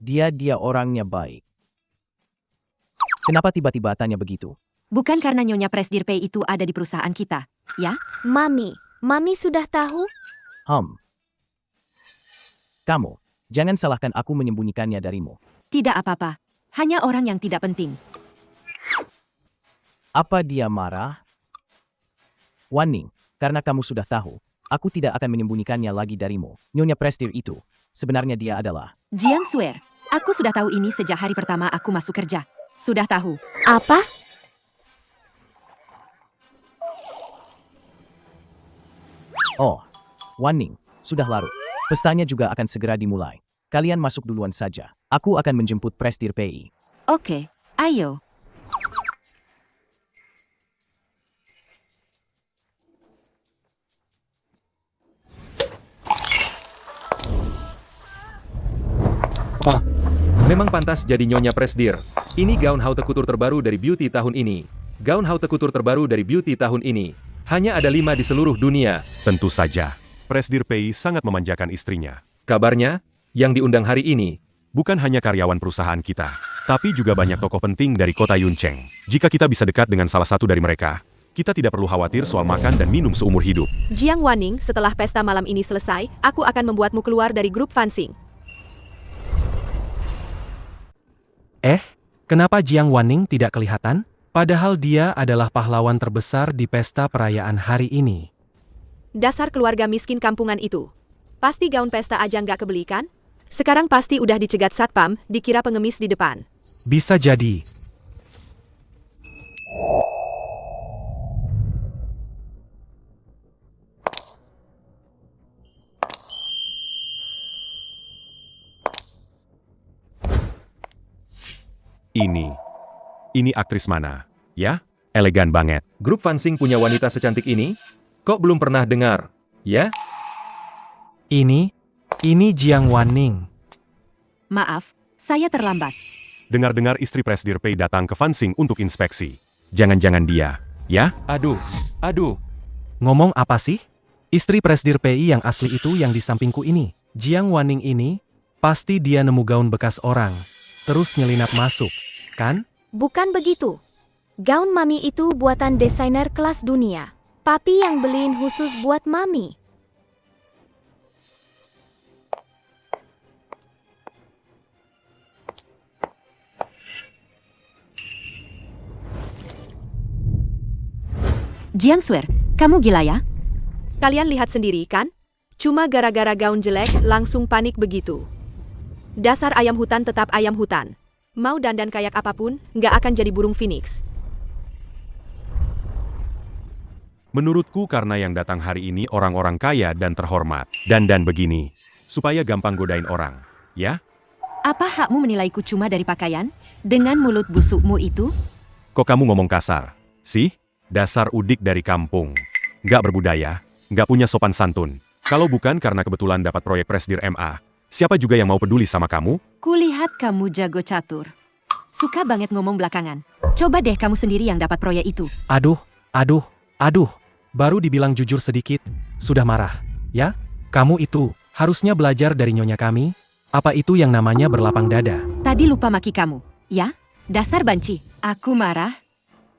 A: Dia orangnya baik. Kenapa tiba-tiba tanya begitu?
D: Bukan karena Nyonya Presdir Pei itu ada di perusahaan kita, ya?
G: Mami sudah tahu?
A: Kamu, jangan salahkan aku menyembunyikannya darimu.
D: Tidak apa-apa, hanya orang yang tidak penting.
A: Apa dia marah? Waning, karena kamu sudah tahu, aku tidak akan menyembunyikannya lagi darimu. Nyonya Presdir itu, sebenarnya dia adalah...
D: Jiang Swear, aku sudah tahu ini sejak hari pertama aku masuk kerja. Sudah tahu.
G: Apa?
A: Oh, Waning, sudah larut. Pestanya juga akan segera dimulai. Kalian masuk duluan saja. Aku akan menjemput Presdir Pei.
D: Oke, ayo.
C: Memang pantas jadi Nyonya Presdir. Ini gaun haute couture terbaru dari beauty tahun ini. Gaun haute couture terbaru dari beauty tahun ini. Hanya ada 5 di seluruh dunia.
I: Tentu saja, Presdir Pei sangat memanjakan istrinya.
C: Kabarnya, yang diundang hari ini,
I: Bukan hanya karyawan perusahaan kita, tapi juga banyak tokoh penting dari kota Yuncheng. Jika kita bisa dekat dengan salah satu dari mereka, kita tidak perlu khawatir soal makan dan minum seumur hidup.
F: Jiang Waning, setelah pesta malam ini selesai, aku akan membuatmu keluar dari grup Fansing.
J: Kenapa Jiang Waning tidak kelihatan? Padahal dia adalah pahlawan terbesar di pesta perayaan hari ini.
F: Dasar keluarga miskin kampungan itu. Pasti gaun pesta aja nggak kebeli kan? Sekarang pasti udah dicegat satpam, dikira pengemis di depan.
J: Bisa jadi.
I: Ini aktris mana? Ya, elegan banget.
C: grup Fansing punya wanita secantik ini? Kok belum pernah dengar? Ya?
J: Ini Jiang Waning.
D: Maaf, saya terlambat.
I: Dengar-dengar istri Presdir Pei datang ke Fansing untuk inspeksi. Jangan-jangan dia, ya?
C: Aduh.
J: Ngomong apa sih? Istri Presdir PI yang asli itu yang di sampingku ini. Jiang Waning ini, pasti dia nemu gaun bekas orang. Terus nyelinap masuk, kan?
G: Bukan begitu. Gaun Mami itu buatan desainer kelas dunia. Papi yang beliin khusus buat Mami.
D: Jiang Swear, kamu gila ya?
F: Kalian lihat sendiri kan? Cuma gara-gara gaun jelek langsung panik begitu. Dasar ayam hutan tetap ayam hutan. Mau dandan kayak apapun, nggak akan jadi burung phoenix.
I: Menurutku karena yang datang hari ini orang-orang kaya dan terhormat. Dandan begini, supaya gampang godain orang, ya?
D: Apa hakmu menilaiku cuma dari pakaian? Dengan mulut busukmu itu?
I: Kok kamu ngomong kasar? Sih? Dasar udik dari kampung. Nggak berbudaya, nggak punya sopan santun. Kalau bukan karena kebetulan dapat proyek Presdir MA, siapa juga yang mau peduli sama kamu?
D: Kulihat kamu jago catur. Suka banget ngomong belakangan. Coba deh kamu sendiri yang dapat proyek itu.
J: Aduh. Baru dibilang jujur sedikit, sudah marah. Ya? Kamu itu, harusnya belajar dari nyonya kami. Apa itu yang namanya berlapang dada?
D: Tadi lupa maki kamu, ya? Dasar banci. Aku marah.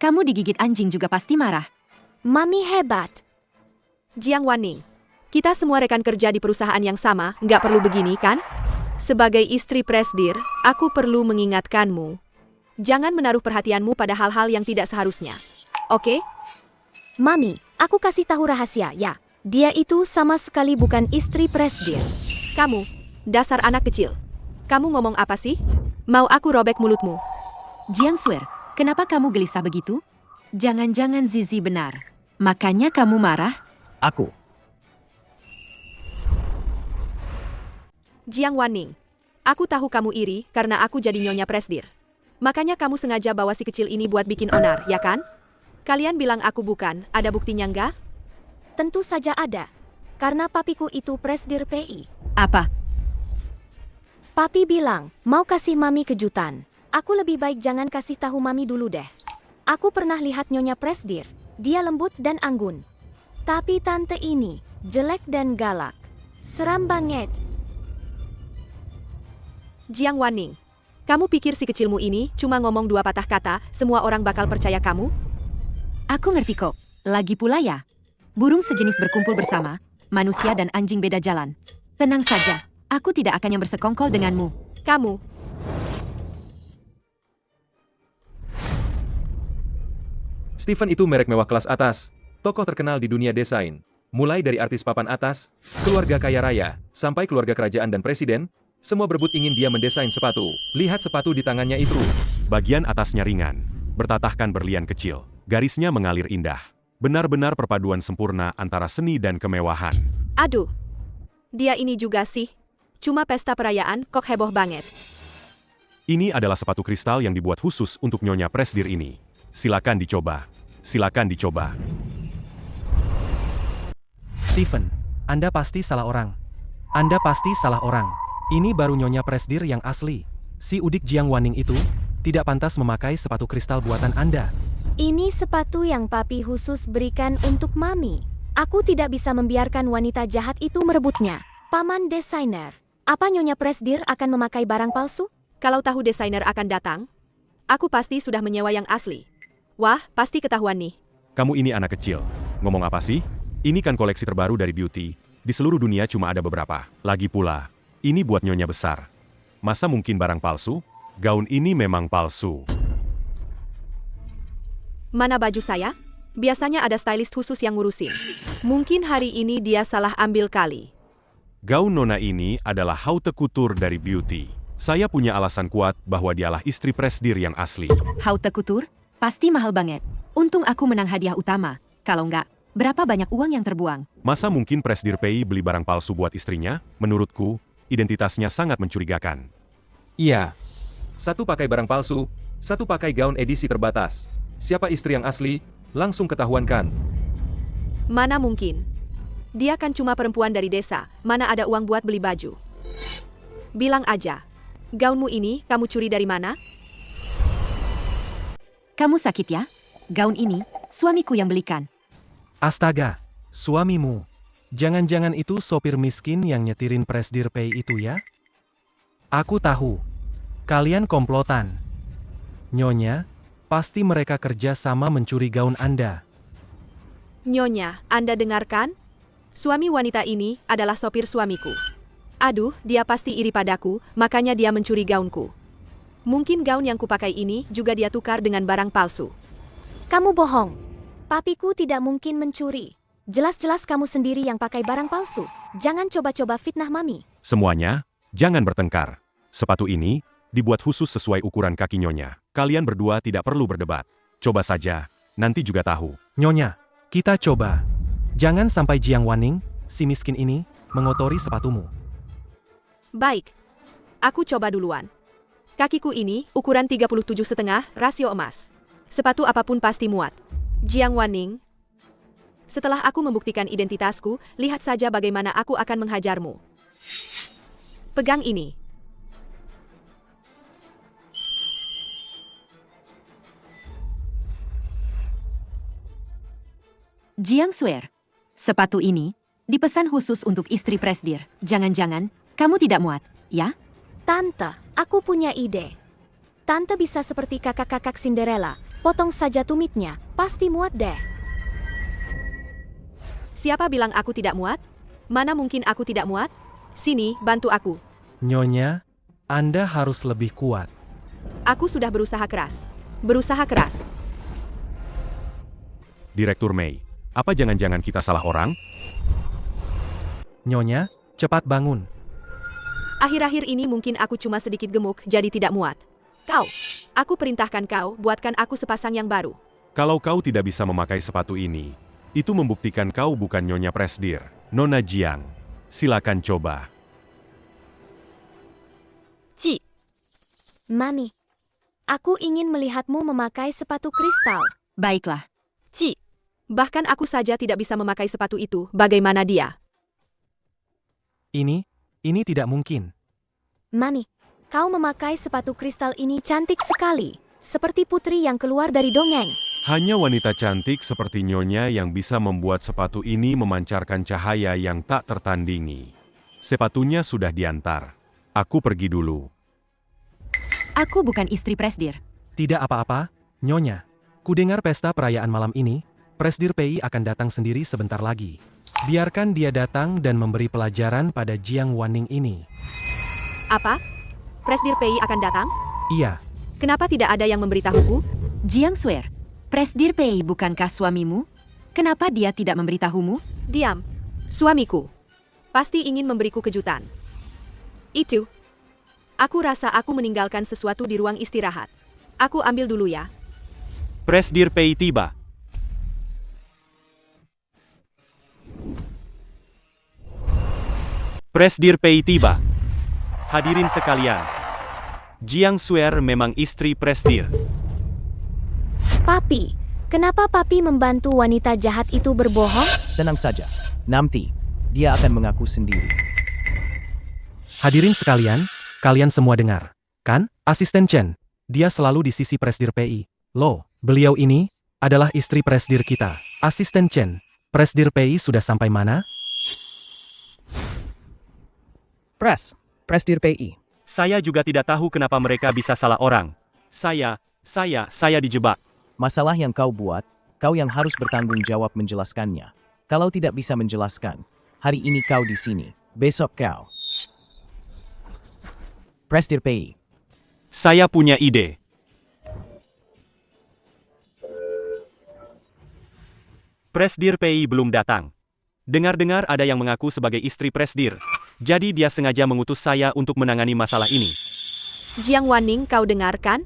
D: Kamu digigit anjing juga pasti marah.
G: Mami hebat.
F: Jiang Waning, kita semua rekan kerja di perusahaan yang sama, nggak perlu begini kan? Sebagai istri Presdir, aku perlu mengingatkanmu. Jangan menaruh perhatianmu pada hal-hal yang tidak seharusnya. Oke?
G: Mami, aku kasih tahu rahasia ya. Dia itu sama sekali bukan istri Presdir.
F: Kamu, dasar anak kecil. Kamu ngomong apa sih? Mau aku robek mulutmu?
D: Jiang Swear, kenapa kamu gelisah begitu? Jangan-jangan Zizi benar. Makanya kamu marah?
A: Aku.
F: Jiang Wanning, aku tahu kamu iri karena aku jadi Nyonya Presdir. Makanya kamu sengaja bawa si kecil ini buat bikin onar, ya kan? Kalian bilang aku bukan, ada buktinya nggak?
G: Tentu saja ada. Karena papiku itu Presdir PI.
D: Apa?
G: Papi bilang, mau kasih Mami kejutan. Aku lebih baik jangan kasih tahu Mami dulu deh. Aku pernah lihat Nyonya Presdir. Dia lembut dan anggun. Tapi tante ini, jelek dan galak. Seram banget.
F: Jiang Wanning, kamu pikir si kecilmu ini cuma ngomong 2 patah kata, semua orang bakal percaya kamu?
D: Aku ngerti kok. Lagi pula ya. Burung sejenis berkumpul bersama, manusia dan anjing beda jalan. Tenang saja, aku tidak akan yang bersekongkol denganmu.
F: Kamu,
K: Stephen itu merek mewah kelas atas, tokoh terkenal di dunia desain. Mulai dari artis papan atas, keluarga kaya raya, sampai keluarga kerajaan dan presiden, semua berebut ingin dia mendesain sepatu. Lihat sepatu di tangannya itu.
C: Bagian atasnya ringan, bertatahkan berlian kecil. Garisnya mengalir indah. Benar-benar perpaduan sempurna antara seni dan kemewahan.
F: aduh. Dia ini juga sih. Cuma pesta perayaan kok heboh banget.
C: Ini adalah sepatu kristal yang dibuat khusus untuk Nyonya Presdir ini. Silakan dicoba. Silakan dicoba.
J: Stephen, Anda pasti salah orang. Anda pasti salah orang. Ini baru Nyonya Presdir yang asli. Si udik Jiang Wanning itu tidak pantas memakai sepatu kristal buatan Anda.
G: Ini sepatu yang papi khusus berikan untuk Mami. Aku tidak bisa membiarkan wanita jahat itu merebutnya. Paman desainer, apa Nyonya Presdir akan memakai barang palsu?
F: Kalau tahu desainer akan datang, aku pasti sudah menyewa yang asli. Wah, pasti ketahuan nih.
C: Kamu ini anak kecil. Ngomong apa sih? Ini kan koleksi terbaru dari Beauty. Di seluruh dunia cuma ada beberapa. Lagi pula, ini buat nyonya besar. Masa mungkin barang palsu? Gaun ini memang palsu.
F: Mana baju saya? Biasanya ada stylist khusus yang ngurusin. Mungkin hari ini dia salah ambil kali.
C: Gaun nona ini adalah haute couture dari Beauty. Saya punya alasan kuat bahwa dialah istri Presdir yang asli.
D: Haute couture? Pasti mahal banget. Untung aku menang hadiah utama. Kalau enggak, berapa banyak uang yang terbuang?
C: Masa mungkin Presdir PI beli barang palsu buat istrinya? Menurutku, identitasnya sangat mencurigakan.
K: Iya. Satu pakai barang palsu, satu pakai gaun edisi terbatas. Siapa istri yang asli? Langsung ketahuan kan?
F: Mana mungkin? Dia kan cuma perempuan dari desa, mana ada uang buat beli baju. Bilang aja, gaunmu ini kamu curi dari mana?
D: Kamu sakit ya? Gaun ini, suamiku yang belikan.
J: Astaga, suamimu. Jangan-jangan itu sopir miskin yang nyetirin Presdir PI itu ya? Aku tahu. Kalian komplotan. Nyonya, pasti mereka kerja sama mencuri gaun Anda.
F: Nyonya, Anda dengarkan? Suami wanita ini adalah sopir suamiku. Aduh, dia pasti iri padaku, makanya dia mencuri gaunku. Mungkin gaun yang kupakai ini juga dia tukar dengan barang palsu.
G: Kamu bohong. Papiku tidak mungkin mencuri. Jelas-jelas kamu sendiri yang pakai barang palsu. Jangan coba-coba fitnah Mami.
C: Semuanya, jangan bertengkar. Sepatu ini dibuat khusus sesuai ukuran kaki nyonya. Kalian berdua tidak perlu berdebat. Coba saja, nanti juga tahu.
J: Nyonya, kita coba. Jangan sampai Jiang Wanning, si miskin ini, mengotori sepatumu.
F: Baik, aku coba duluan. Kakiku ini ukuran 37,5 rasio emas. Sepatu apapun pasti muat. Jiang Wanning, setelah aku membuktikan identitasku, lihat saja bagaimana aku akan menghajarmu. Pegang ini.
D: Jiang Swear, sepatu ini dipesan khusus untuk istri Presdir. Jangan-jangan kamu tidak muat, ya?
G: Tante, aku punya ide. Tante bisa seperti kakak-kakak Cinderella. Potong saja tumitnya, pasti muat deh.
F: Siapa bilang aku tidak muat? Mana mungkin aku tidak muat? Sini, bantu aku.
J: Nyonya, Anda harus lebih kuat.
F: Aku sudah berusaha keras. Berusaha keras.
C: Direktur Mei, apa jangan-jangan kita salah orang?
J: Nyonya, cepat bangun.
F: Akhir-akhir ini mungkin aku cuma sedikit gemuk, jadi tidak muat. Kau, aku perintahkan kau buatkan aku sepasang yang baru.
C: Kalau kau tidak bisa memakai sepatu ini, itu membuktikan kau bukan Nyonya Presdir, Nona Jiang. Silakan coba.
G: Mami, aku ingin melihatmu memakai sepatu kristal.
D: Baiklah.
F: Ci, bahkan aku saja tidak bisa memakai sepatu itu, bagaimana dia?
J: Ini tidak mungkin.
G: Mami, kau memakai sepatu kristal ini cantik sekali. Seperti putri yang keluar dari dongeng.
L: Hanya wanita cantik seperti Nyonya yang bisa membuat sepatu ini memancarkan cahaya yang tak tertandingi. Sepatunya sudah diantar. Aku pergi dulu.
D: Aku bukan istri Presdir.
J: Tidak apa-apa, Nyonya. Kudengar pesta perayaan malam ini, Presdir PI akan datang sendiri sebentar lagi. Biarkan dia datang dan memberi pelajaran pada Jiang Wanning ini.
F: Apa? Presdir PI akan datang?
J: Iya.
F: Kenapa tidak ada yang memberitahuku?
D: Jiang Swear, Presdir PI bukankah suamimu? Kenapa dia tidak memberitahumu?
F: Diam. Suamiku. Pasti ingin memberiku kejutan. Itu. Aku rasa aku meninggalkan sesuatu di ruang istirahat. Aku ambil dulu ya.
I: Presdir PI tiba. Presdir PI tiba. Hadirin sekalian. Jiang Swear memang istri Presdir.
G: Papi, kenapa Papi membantu wanita jahat itu berbohong?
A: Tenang saja. Nanti, dia akan mengaku sendiri.
J: Hadirin sekalian, kalian semua dengar. Kan, Asisten Chen. Dia selalu di sisi Presdir PI. Loh, beliau ini adalah istri Presdir kita. Asisten Chen, Presdir PI sudah sampai mana?
E: Presdir PI.
I: Saya juga tidak tahu kenapa mereka bisa salah orang. Saya dijebak.
A: Masalah yang kau buat, kau yang harus bertanggung jawab menjelaskannya. Kalau tidak bisa menjelaskan, hari ini kau di sini, besok kau. Presdir PI.
I: Saya punya ide. Presdir PI belum datang. Dengar-dengar ada yang mengaku sebagai istri Presdir. Jadi dia sengaja mengutus saya untuk menangani masalah ini.
F: Jiang Wanning, kau dengarkan?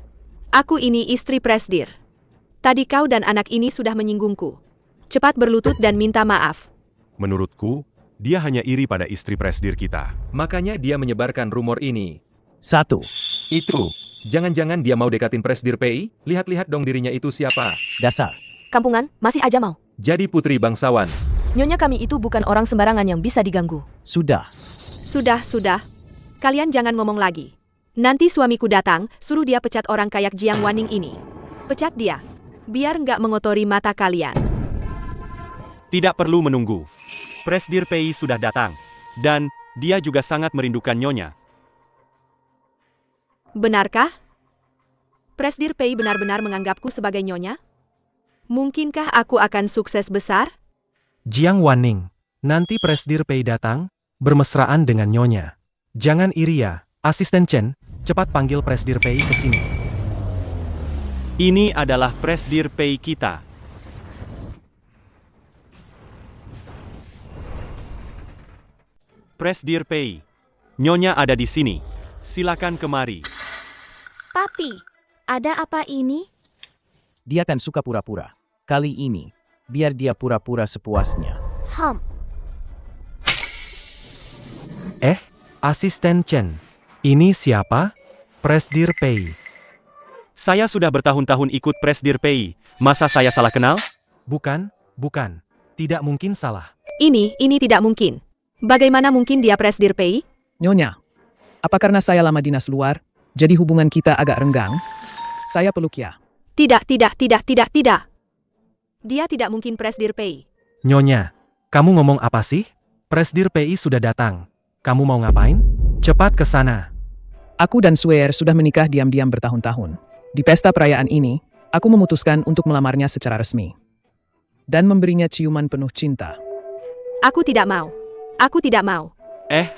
F: Aku ini istri Presdir. Tadi kau dan anak ini sudah menyinggungku. Cepat berlutut dan minta maaf.
L: Menurutku, dia hanya iri pada istri Presdir kita.
K: Makanya dia menyebarkan rumor ini.
A: 1.
K: Itu. Jangan-jangan dia mau dekatin Presdir PI? Lihat-lihat dong dirinya itu siapa.
A: Dasar.
F: Kampungan, masih aja mau.
K: Jadi putri bangsawan.
F: Nyonya kami itu bukan orang sembarangan yang bisa diganggu.
A: Sudah.
F: Sudah. Kalian jangan ngomong lagi. Nanti suamiku datang, suruh dia pecat orang kayak Jiang Wanning ini. Pecat dia. Biar nggak mengotori mata kalian.
I: Tidak perlu menunggu. Presdir PI sudah datang. Dan dia juga sangat merindukan Nyonya.
F: Benarkah? Presdir PI benar-benar menganggapku sebagai Nyonya? Mungkinkah aku akan sukses besar?
J: Jiang Wanning, nanti Presdir PI datang, bermesraan dengan Nyonya. Jangan iri ya, Asisten Chen, cepat panggil Presdir PI ke sini.
I: Ini adalah Presdir PI kita. Presdir PI. Nyonya ada di sini. Silakan kemari.
G: Papi, ada apa ini?
A: Dia kan suka pura-pura. Kali ini, biar dia pura-pura sepuasnya.
J: Asisten Chen, ini siapa? Presdir PI.
I: Saya sudah bertahun-tahun ikut Presdir PI. Masa saya salah kenal?
J: Bukan. Tidak mungkin salah.
F: Ini tidak mungkin. Bagaimana mungkin dia Presdir PI?
E: Nyonya, apa karena saya lama dinas luar, jadi hubungan kita agak renggang? Saya peluk ya.
F: Tidak. Dia tidak mungkin Presdir PI.
J: Nyonya, kamu ngomong apa sih? Presdir PI sudah datang. Kamu mau ngapain? Cepat ke sana.
E: Aku dan Swear sudah menikah diam-diam bertahun-tahun. Di pesta perayaan ini, aku memutuskan untuk melamarnya secara resmi. Dan memberinya ciuman penuh cinta.
F: Aku tidak mau.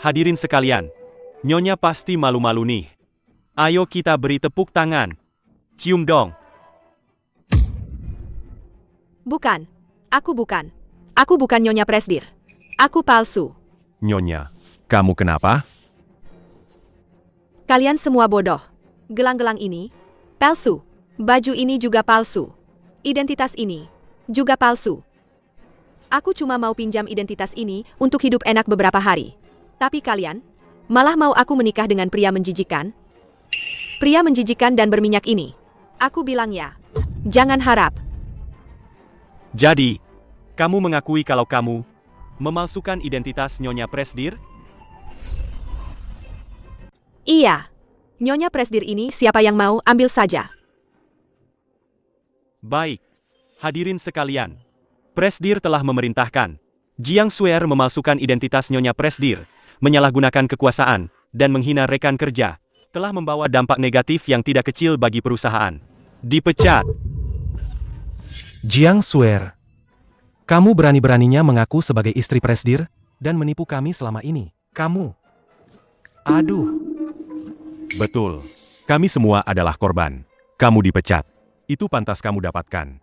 I: Hadirin sekalian. Nyonya pasti malu-malu nih. Ayo kita beri tepuk tangan. Cium dong.
F: Bukan. Aku bukan Nyonya Presdir. Aku palsu.
L: Nyonya, kamu kenapa?
F: Kalian semua bodoh. Gelang-gelang ini palsu. Baju ini juga palsu. Identitas ini juga palsu. Aku cuma mau pinjam identitas ini untuk hidup enak beberapa hari. Tapi kalian malah mau aku menikah dengan pria menjijikan? Pria menjijikan dan berminyak ini. Aku bilang ya. Jangan harap.
I: Jadi, kamu mengakui kalau kamu memalsukan identitas Nyonya Presdir?
F: Iya. Nyonya Presdir ini siapa yang mau ambil saja.
I: Baik. Hadirin sekalian. Presdir telah memerintahkan Jiang Suer memalsukan identitas Nyonya Presdir, menyalahgunakan kekuasaan, dan menghina rekan kerja, telah membawa dampak negatif yang tidak kecil bagi perusahaan. Dipecat.
J: Jiang Suer, kamu berani-beraninya mengaku sebagai istri Presdir dan menipu kami selama ini. Kamu. Aduh.
L: Betul. Kami semua adalah korban. Kamu dipecat. Itu pantas kamu dapatkan.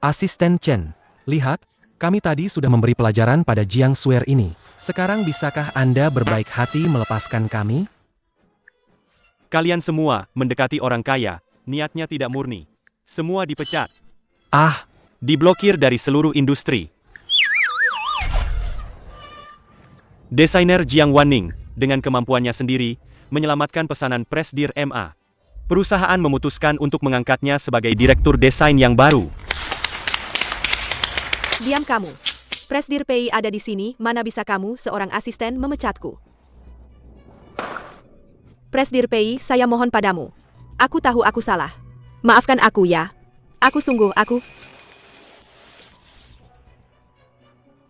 J: Asisten Chen, lihat, kami tadi sudah memberi pelajaran pada Jiang Suer ini. Sekarang bisakah Anda berbaik hati melepaskan kami?
I: Kalian semua mendekati orang kaya, niatnya tidak murni. Semua dipecat.
J: Ah,
I: Diblokir dari seluruh industri. Desainer Jiang Wanning, dengan kemampuannya sendiri, menyelamatkan pesanan Presdir MA. Perusahaan memutuskan untuk mengangkatnya sebagai direktur desain yang baru.
F: Diam kamu. Presdir PI ada di sini, mana bisa kamu, seorang asisten, memecatku. Presdir PI, saya mohon padamu. Aku tahu aku salah. Maafkan aku ya. Aku.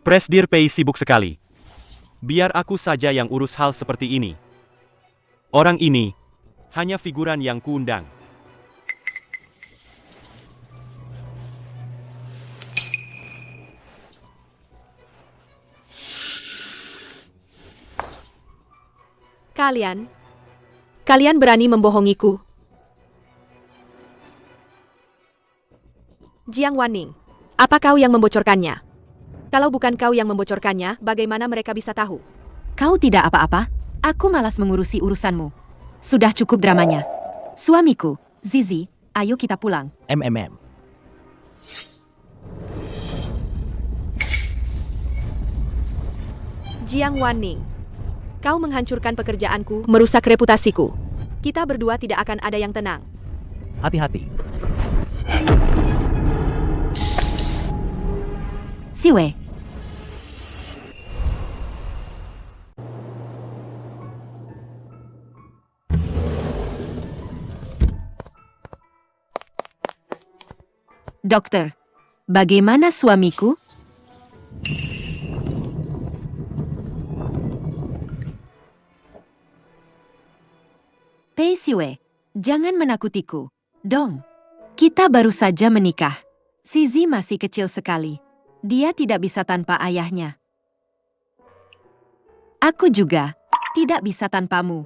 I: Presdir PI sibuk sekali. Biar aku saja yang urus hal seperti ini. Orang ini hanya figuran yang kuundang.
F: Kalian berani membohongiku. Jiang Wanning, apa kau yang membocorkannya? Kalau bukan kau yang membocorkannya, bagaimana mereka bisa tahu?
D: Kau tidak apa-apa, aku malas mengurusi urusanmu. Sudah cukup dramanya. Suamiku, Zizi, ayo kita pulang.
F: Jiang Wanning, kau menghancurkan pekerjaanku, merusak reputasiku. Kita berdua tidak akan ada yang tenang.
A: Hati-hati.
D: Siwei, Dokter, bagaimana suamiku? Pei Siwei, jangan menakutiku. Dong, kita baru saja menikah. Zizi masih kecil sekali. Dia tidak bisa tanpa ayahnya. Aku juga tidak bisa tanpamu.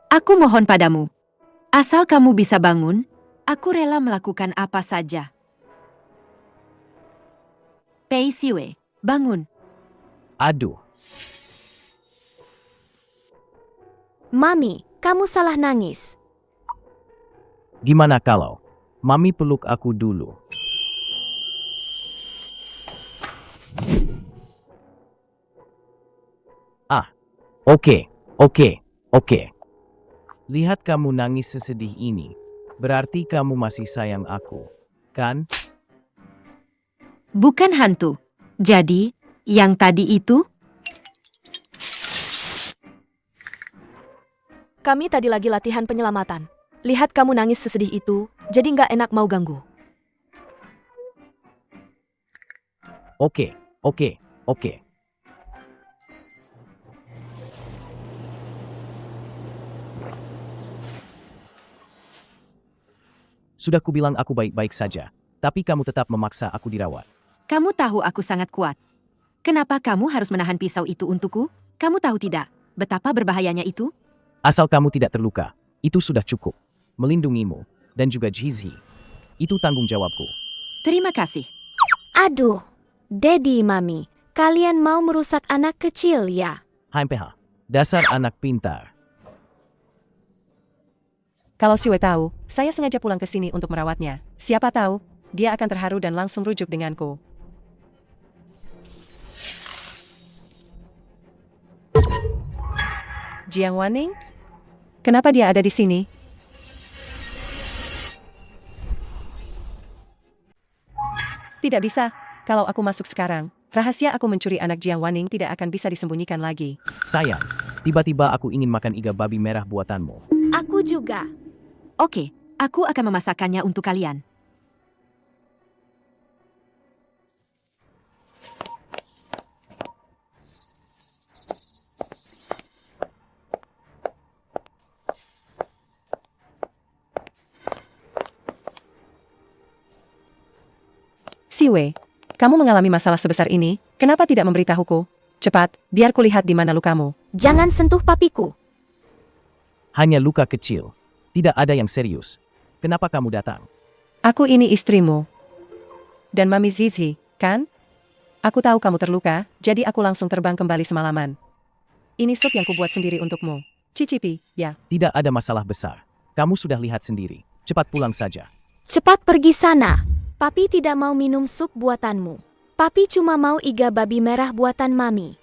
D: Aku mohon padamu, asal kamu bisa bangun, aku rela melakukan apa saja. Pei Siwei, bangun.
A: Aduh.
G: Mami, kamu salah nangis.
A: Gimana kalau Mami peluk aku dulu? Oke. Lihat kamu nangis sesedih ini. Berarti kamu masih sayang aku, kan?
D: Bukan hantu. Jadi, yang tadi itu?
F: Kami tadi lagi latihan penyelamatan. Lihat kamu nangis sesedih itu, jadi nggak enak mau ganggu.
A: Oke. Sudah kubilang aku baik-baik saja, tapi kamu tetap memaksa aku dirawat.
D: Kamu tahu aku sangat kuat. Kenapa kamu harus menahan pisau itu untukku? Kamu tahu tidak betapa berbahayanya itu?
A: Asal kamu tidak terluka, itu sudah cukup. Melindungimu, dan juga Zizi. Itu tanggung jawabku.
D: Terima kasih.
G: Aduh, Daddy, Mami, kalian mau merusak anak kecil ya?
A: HMPH, dasar anak pintar.
B: Kalau Siwei tahu, saya sengaja pulang ke sini untuk merawatnya. Siapa tahu, dia akan terharu dan langsung rujuk denganku. Jiang Wanning? Kenapa dia ada di sini? Tidak bisa. Kalau aku masuk sekarang, rahasia aku mencuri anak Jiang Waning tidak akan bisa disembunyikan lagi.
A: Sayang, tiba-tiba aku ingin makan iga babi merah buatanmu.
G: Aku juga.
D: Oke, aku akan memasakkannya untuk kalian.
B: Siwei, kamu mengalami masalah sebesar ini, kenapa tidak memberitahuku? Cepat, biar kulihat di mana lukamu.
G: Jangan sentuh papiku.
A: Hanya luka kecil. Tidak ada yang serius. Kenapa kamu datang?
B: Aku ini istrimu. Dan Mami Zizi, kan? Aku tahu kamu terluka, jadi aku langsung terbang kembali semalaman. Ini sup yang kubuat sendiri untukmu. Cicipi, ya.
A: Tidak ada masalah besar. Kamu sudah lihat sendiri. Cepat pulang saja.
G: Cepat pergi sana. Papi tidak mau minum sup buatanmu. Papi cuma mau iga babi merah buatan Mami.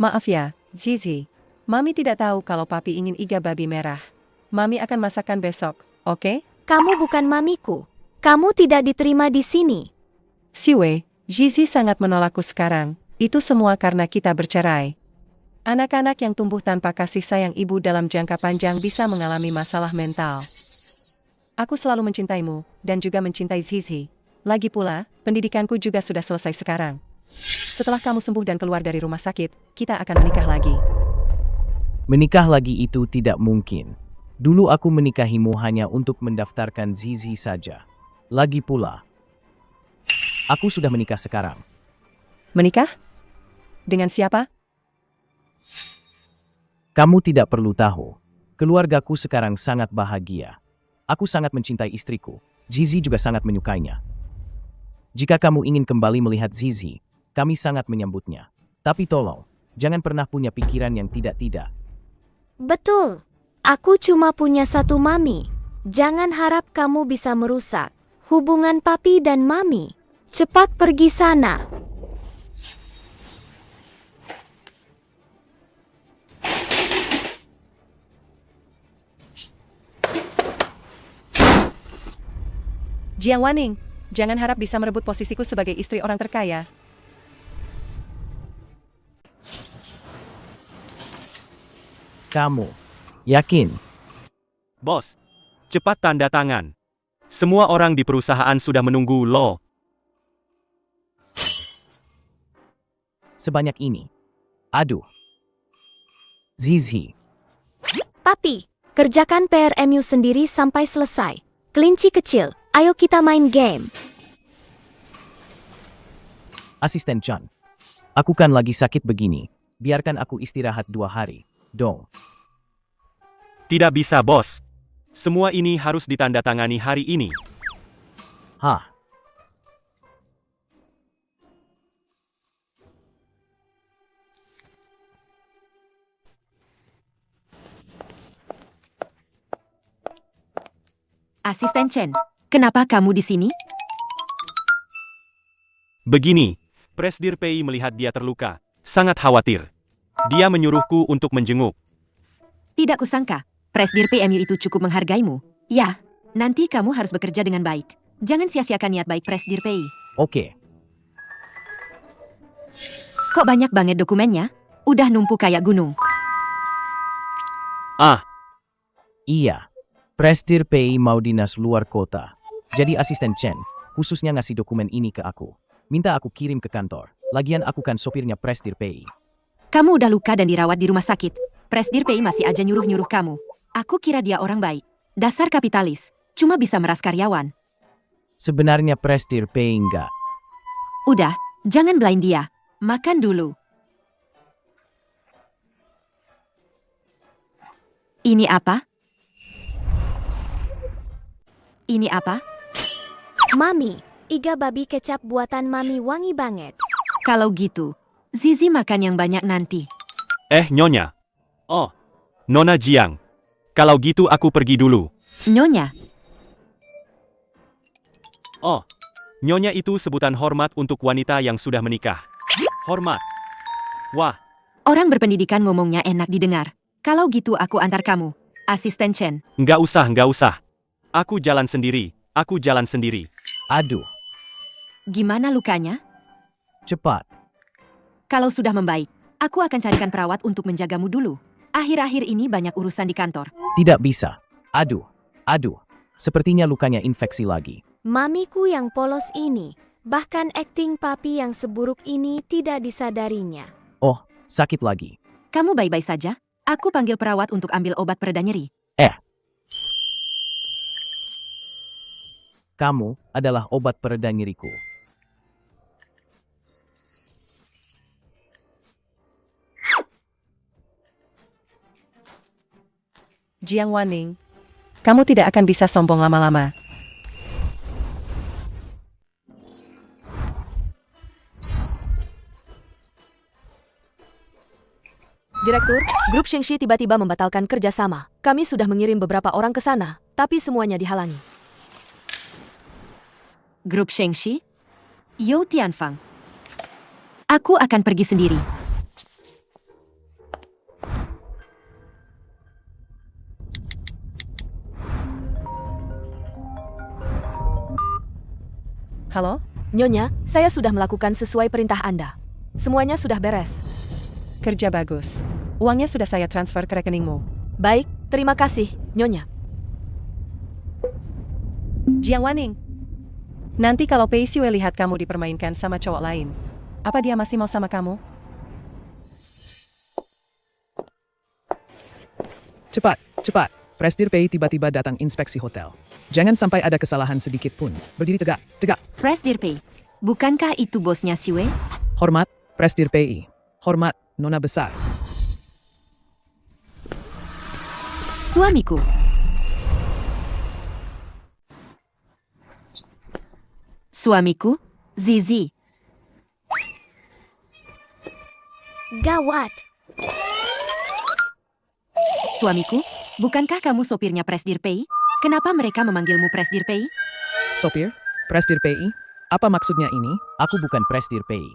B: Maaf ya, Zizi. Mami tidak tahu kalau Papi ingin iga babi merah. Mami akan masakkan besok, oke?
G: Kamu bukan mamiku. Kamu tidak diterima di sini.
B: Siwei, Zizi sangat menolakku sekarang. Itu semua karena kita bercerai. Anak-anak yang tumbuh tanpa kasih sayang ibu dalam jangka panjang bisa mengalami masalah mental. Aku selalu mencintaimu, dan juga mencintai Zizi. Lagi pula, pendidikanku juga sudah selesai sekarang. Setelah kamu sembuh dan keluar dari rumah sakit, kita akan menikah lagi.
A: Menikah lagi itu tidak mungkin. Dulu aku menikahimu hanya untuk mendaftarkan Zizi saja. Lagi pula, aku sudah menikah sekarang.
B: Menikah? Dengan siapa?
A: Kamu tidak perlu tahu. Keluargaku sekarang sangat bahagia. Aku sangat mencintai istriku. Zizi juga sangat menyukainya. Jika kamu ingin kembali melihat Zizi, kami sangat menyambutnya. Tapi tolong, jangan pernah punya pikiran yang tidak-tidak.
G: Betul. Aku cuma punya satu Mami. Jangan harap kamu bisa merusak hubungan Papi dan Mami. Cepat pergi sana.
B: Jiang Waning, jangan harap bisa merebut posisiku sebagai istri orang terkaya.
A: Kamu yakin?
I: Bos, cepat tanda tangan. Semua orang di perusahaan sudah menunggu lo.
A: Sebanyak ini. Aduh. Zizi.
G: Papi, kerjakan PRMU sendiri sampai selesai. Kelinci kecil, ayo kita main game.
A: Asisten Chan. Aku kan lagi sakit begini. Biarkan aku istirahat 2 hari. Dong.
I: Tidak bisa, bos. Semua ini harus ditandatangani hari ini.
A: Hah?
D: Asisten Chen, kenapa kamu di sini?
I: Begini, Presdir Pei melihat dia terluka. Sangat khawatir. Dia menyuruhku untuk menjenguk.
D: Tidak kusangka, Presdir PMU itu cukup menghargaimu. Ya, nanti kamu harus bekerja dengan baik. Jangan sia-siakan niat baik Presdir PI.
A: Oke.
D: Kok banyak banget dokumennya? Udah numpuk kayak gunung.
I: Ah,
A: Iya. Presdir PI mau dinas luar kota. Jadi asisten Chen, khususnya ngasih dokumen ini ke aku. Minta aku kirim ke kantor. Lagian aku kan sopirnya Presdir PI.
D: Kamu udah luka dan dirawat di rumah sakit. Presdir PI masih aja nyuruh-nyuruh kamu. Aku kira dia orang baik. Dasar kapitalis. Cuma bisa meras karyawan.
A: Sebenarnya Presdir PI enggak.
D: Udah, jangan belain dia. Makan dulu. Ini apa? Ini apa?
G: Mami, iga babi kecap buatan Mami wangi banget.
D: Kalau gitu, Zizi makan yang banyak nanti.
I: Nyonya. Oh, Nona Jiang. Kalau gitu aku pergi dulu.
D: Nyonya,
I: Oh, Nyonya itu sebutan hormat untuk wanita yang sudah menikah. Hormat. Wah,
D: orang berpendidikan ngomongnya enak didengar. Kalau gitu aku antar kamu. Asisten Chen.
I: Nggak usah, nggak usah. Aku jalan sendiri, aku jalan sendiri.
A: Aduh,
D: Gimana lukanya?
A: cepat.
D: Kalau sudah membaik, aku akan carikan perawat untuk menjagamu dulu. Akhir-akhir ini banyak urusan di kantor.
A: Tidak bisa. Aduh, aduh. Sepertinya lukanya infeksi lagi.
G: Mamiku yang polos ini, bahkan akting papi yang seburuk ini tidak disadarinya.
A: Oh, sakit lagi.
D: Kamu baik-baik saja? Aku panggil perawat untuk ambil obat pereda nyeri.
A: Kamu adalah obat pereda nyeriku.
B: Jiang Wanning, kamu tidak akan bisa sombong lama-lama.
F: Direktur, grup Shengxi tiba-tiba membatalkan kerjasama. Kami sudah mengirim beberapa orang ke sana, tapi semuanya dihalangi.
D: Grup Shengxi? You Tianfang. Aku akan pergi sendiri.
B: Halo?
F: Nyonya, saya sudah melakukan sesuai perintah Anda. Semuanya sudah beres.
B: Kerja bagus. Uangnya sudah saya transfer ke rekeningmu.
F: Baik, terima kasih, Nyonya.
B: Jiang Wanning, nanti kalau Pei Xue lihat kamu dipermainkan sama cowok lain, apa dia masih mau sama kamu?
E: Cepat, cepat. Presdir Pei tiba-tiba datang inspeksi hotel. Jangan sampai ada kesalahan sedikit pun. Berdiri tegak, tegak.
D: Presdir Pei, bukankah itu bosnya Xue?
E: Hormat, Presdir Pei. Hormat, Nona besar.
D: Suamiku. Suamiku, Zizi.
G: Gawat.
D: Suamiku, bukankah kamu sopirnya Presdir Pei? Kenapa mereka memanggilmu Presdir Pei?
E: Sopir, Presdir Pei, apa maksudnya ini?
A: Aku bukan Presdir Pei.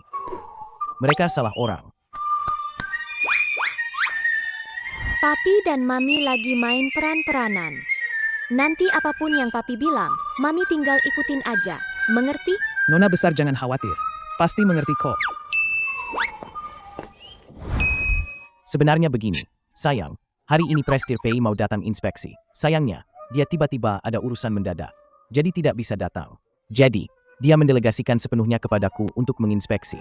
A: Mereka salah orang.
G: Papi dan Mami lagi main peran-peranan. Nanti apapun yang Papi bilang, Mami tinggal ikutin aja. Mengerti?
E: Nona besar jangan khawatir. Pasti mengerti kok.
A: Sebenarnya begini, sayang, hari ini Presdir Pei mau datang inspeksi. Sayangnya, dia tiba-tiba ada urusan mendadak. Jadi tidak bisa datang. Jadi, dia mendelegasikan sepenuhnya kepadaku untuk menginspeksi.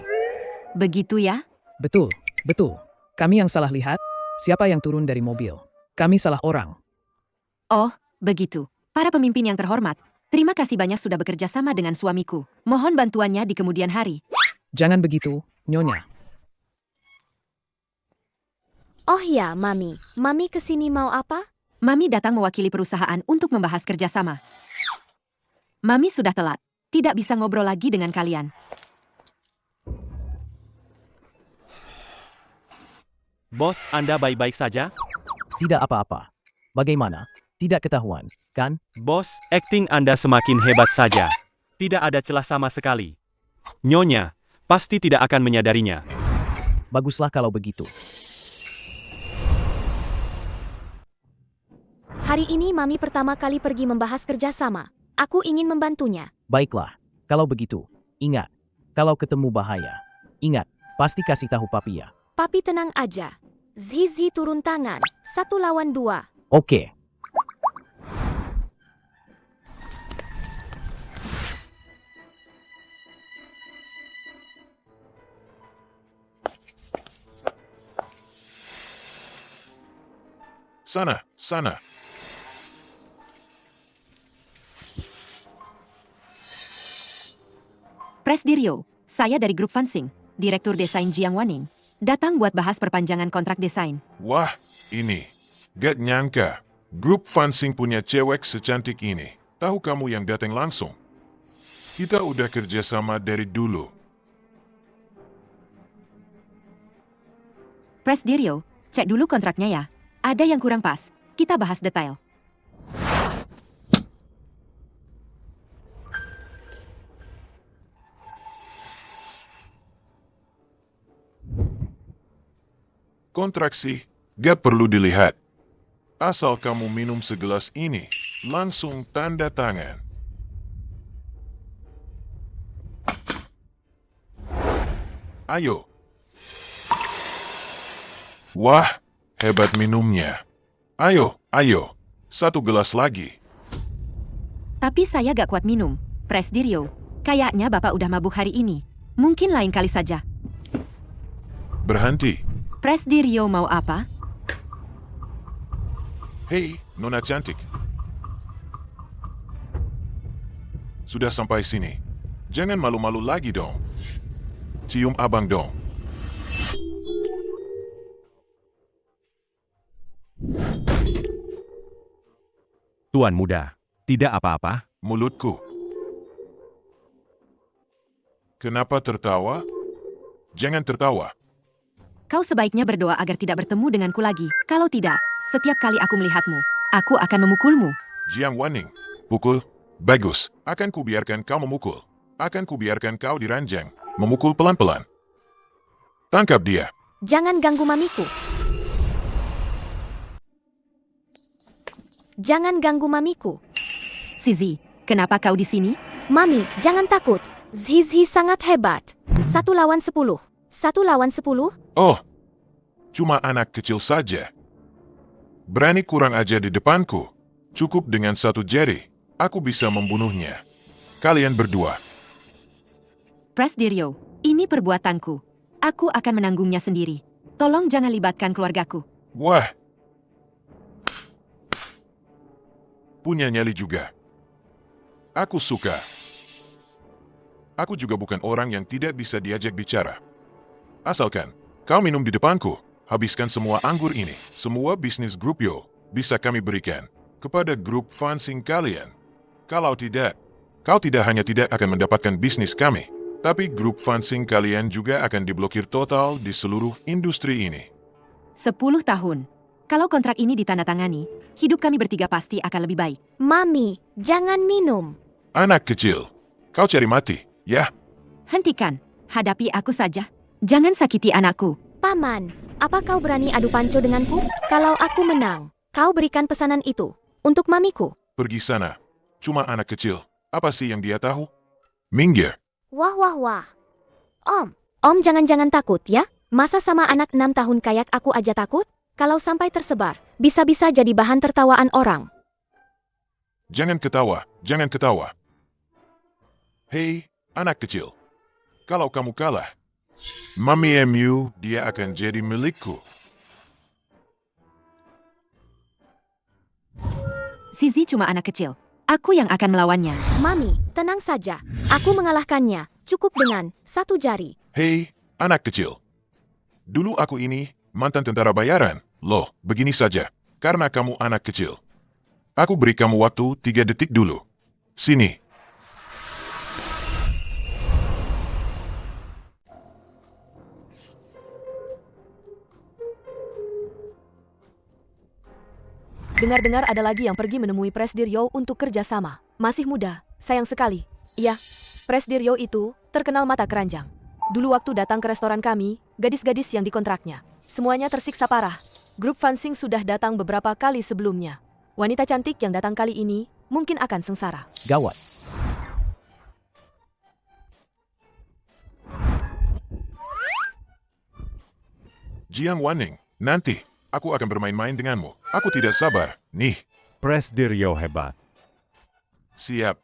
D: Begitu ya?
E: Betul, betul. Kami yang salah lihat. Siapa yang turun dari mobil? Kami salah orang.
D: Oh, begitu. Para pemimpin yang terhormat, terima kasih banyak sudah bekerja sama dengan suamiku. Mohon bantuannya di kemudian hari.
E: Jangan begitu, Nyonya.
G: Oh ya, Mami. Mami kesini mau apa?
D: Mami datang mewakili perusahaan untuk membahas kerjasama. Mami sudah telat. Tidak bisa ngobrol lagi dengan kalian.
I: Bos, Anda baik-baik saja?
A: Tidak apa-apa. Bagaimana? Tidak ketahuan, kan?
I: Bos, akting Anda semakin hebat saja. Tidak ada celah sama sekali. Nyonya, pasti tidak akan menyadarinya.
A: Baguslah kalau begitu.
G: Hari ini Mami pertama kali pergi membahas kerjasama. Aku ingin membantunya.
A: Baiklah, kalau begitu, ingat, kalau ketemu bahaya, ingat, pasti kasih tahu Papi ya.
G: Papi tenang aja. Zizi turun tangan. 1 lawan 2.
A: Oke.
M: Sana, sana.
D: Presdir Yo, saya dari grup Fansing, Direktur Desain Jiang Wanning. Datang buat bahas perpanjangan kontrak desain.
M: Wah, ini. Gak nyangka. Grup Fansing punya cewek secantik ini. Tahu kamu yang datang langsung? Kita udah kerjasama dari dulu.
D: Presdir Yo, cek dulu kontraknya ya. Ada yang kurang pas. Kita bahas detail.
M: Kontrak sih, Gak perlu dilihat. Asal kamu minum segelas ini, langsung tanda tangan. Ayo. Wah, hebat minumnya. Ayo, ayo. 1 gelas lagi.
D: Tapi saya gak kuat minum. Presdirio, kayaknya Bapak udah mabuk hari ini. Mungkin lain kali saja.
M: Berhenti.
D: Presdirio mau apa?
M: Hei, Nona cantik. Sudah sampai sini. Jangan malu-malu lagi dong. Cium abang dong.
L: Tuan muda, tidak apa-apa.
M: Mulutku. Kenapa tertawa? Jangan tertawa.
D: Kau sebaiknya berdoa agar tidak bertemu denganku lagi. Kalau tidak, setiap kali aku melihatmu, aku akan memukulmu.
M: Jiang Wanning, pukul. Bagus. Akan kubiarkan kau memukul. Akan kubiarkan kau diranjang. Memukul pelan-pelan. Tangkap dia.
G: Jangan ganggu mamiku. Jangan ganggu mamiku.
D: Zizi, kenapa kau di sini?
G: Mami, jangan takut. Zizi sangat hebat. 1 lawan 10. 1 lawan 10?
M: Oh, cuma anak kecil saja. Berani kurang aja di depanku. Cukup dengan 1 jari. Aku bisa membunuhnya. Kalian berdua.
D: Presdirio, ini perbuatanku. Aku akan menanggungnya sendiri. Tolong jangan libatkan keluargaku.
M: Wah. Punya nyali juga. Aku suka. Aku juga bukan orang yang tidak bisa diajak bicara. Asalkan kau minum di depanku, habiskan semua anggur ini. Semua bisnis grup Yo bisa kami berikan kepada grup fencing kalian. Kalau tidak, kau tidak hanya tidak akan mendapatkan bisnis kami, tapi grup fencing kalian juga akan diblokir total di seluruh industri ini.
D: 10 tahun. Kalau kontrak ini ditandatangani, hidup kami bertiga pasti akan lebih baik.
G: Mami, jangan minum.
M: Anak kecil, kau cari mati, ya?
D: Hentikan, hadapi aku saja. Jangan sakiti anakku.
G: Paman, apa kau berani adu panco denganku? Kalau aku menang, kau berikan pesanan itu untuk mamiku.
M: Pergi sana. Cuma anak kecil. Apa sih yang dia tahu? Minggir.
G: Wah wah wah. Om jangan-jangan takut ya? Masa sama anak 6 tahun kayak aku aja takut? Kalau sampai tersebar, bisa-bisa jadi bahan tertawaan orang.
M: Jangan ketawa, jangan ketawa. Hei, anak kecil. Kalau kamu kalah, Mami MU dia akan jadi milikku.
D: Zizi cuma anak kecil. Aku yang akan melawannya.
G: Mami, tenang saja. Aku mengalahkannya. Cukup dengan 1 jari.
M: Hei, anak kecil. Dulu aku ini mantan tentara bayaran. Loh, begini saja. Karena kamu anak kecil. Aku beri kamu waktu 3 detik dulu. Sini.
F: Dengar-dengar ada lagi yang pergi menemui Presdirio untuk kerjasama. Masih muda, sayang sekali. Iya, Presdirio itu terkenal mata keranjang. Dulu waktu datang ke restoran kami, gadis-gadis yang dikontraknya, semuanya tersiksa parah. Grup fencing sudah datang beberapa kali sebelumnya. Wanita cantik yang datang kali ini mungkin akan sengsara.
A: Gawat.
M: Jiang Wanning, nanti aku akan bermain-main denganmu. Aku tidak sabar. Nih.
L: Presdirio hebat.
M: Siap.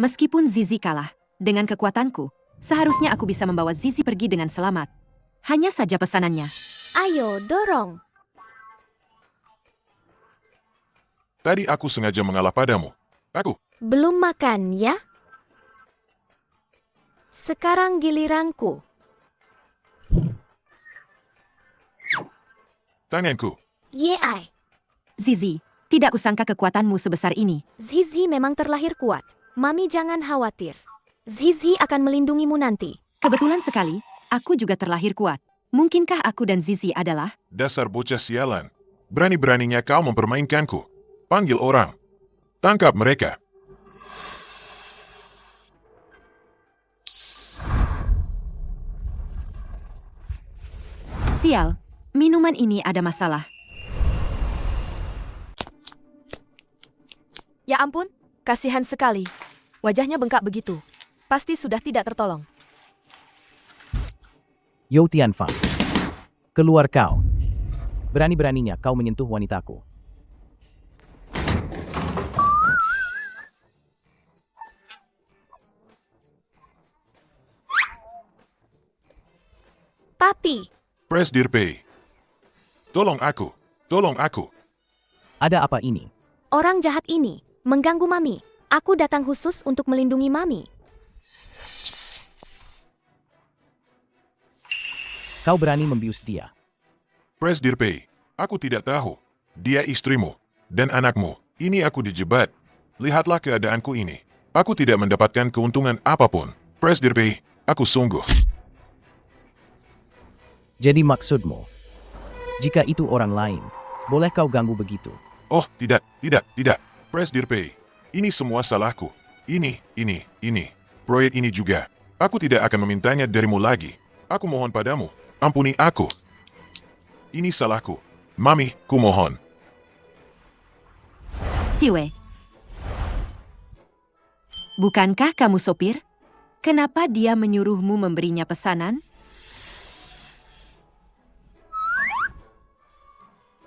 D: Meskipun Zizi kalah, dengan kekuatanku, seharusnya aku bisa membawa Zizi pergi dengan selamat. Hanya saja pesanannya.
G: Ayo, dorong.
M: Tadi aku sengaja mengalah padamu. Aku.
G: Belum makan, ya? Sekarang giliranku.
M: Tanganku.
G: Yeay.
D: Zizi, tidak kusangka kekuatanmu sebesar ini.
G: Zizi memang terlahir kuat. Mami jangan khawatir. Zizi akan melindungimu nanti.
D: Kebetulan sekali, aku juga terlahir kuat. Mungkinkah aku dan Zizi adalah?
M: Dasar bocah sialan. Berani-beraninya kau mempermainkanku. Panggil orang. Tangkap mereka.
D: Sial, minuman ini ada masalah.
F: Ya ampun, kasihan sekali. Wajahnya bengkak begitu. Pasti sudah tidak tertolong.
A: Yo Tianfang, keluar kau. Berani-beraninya kau menyentuh wanitaku.
G: Papi,
M: Presdir Pei. Tolong aku. Tolong aku.
A: Ada apa ini?
G: orang jahat ini mengganggu Mami. Aku datang khusus untuk melindungi Mami.
A: Kau berani membius dia.
M: Presdir Pei, aku tidak tahu. Dia istrimu dan anakmu. Ini aku dijebat. Lihatlah keadaanku ini. Aku tidak mendapatkan keuntungan apapun. Presdir Pei, aku sungguh.
A: Jadi maksudmu, jika itu orang lain, boleh kau ganggu begitu?
M: Oh, tidak. Presdir Pei, ini semua salahku. Ini. Proyek ini juga. Aku tidak akan memintanya darimu lagi. Aku mohon padamu, ampuni aku. Ini salahku. Mami, kumohon.
D: Siwe, bukankah kamu sopir? Kenapa dia menyuruhmu memberinya pesanan?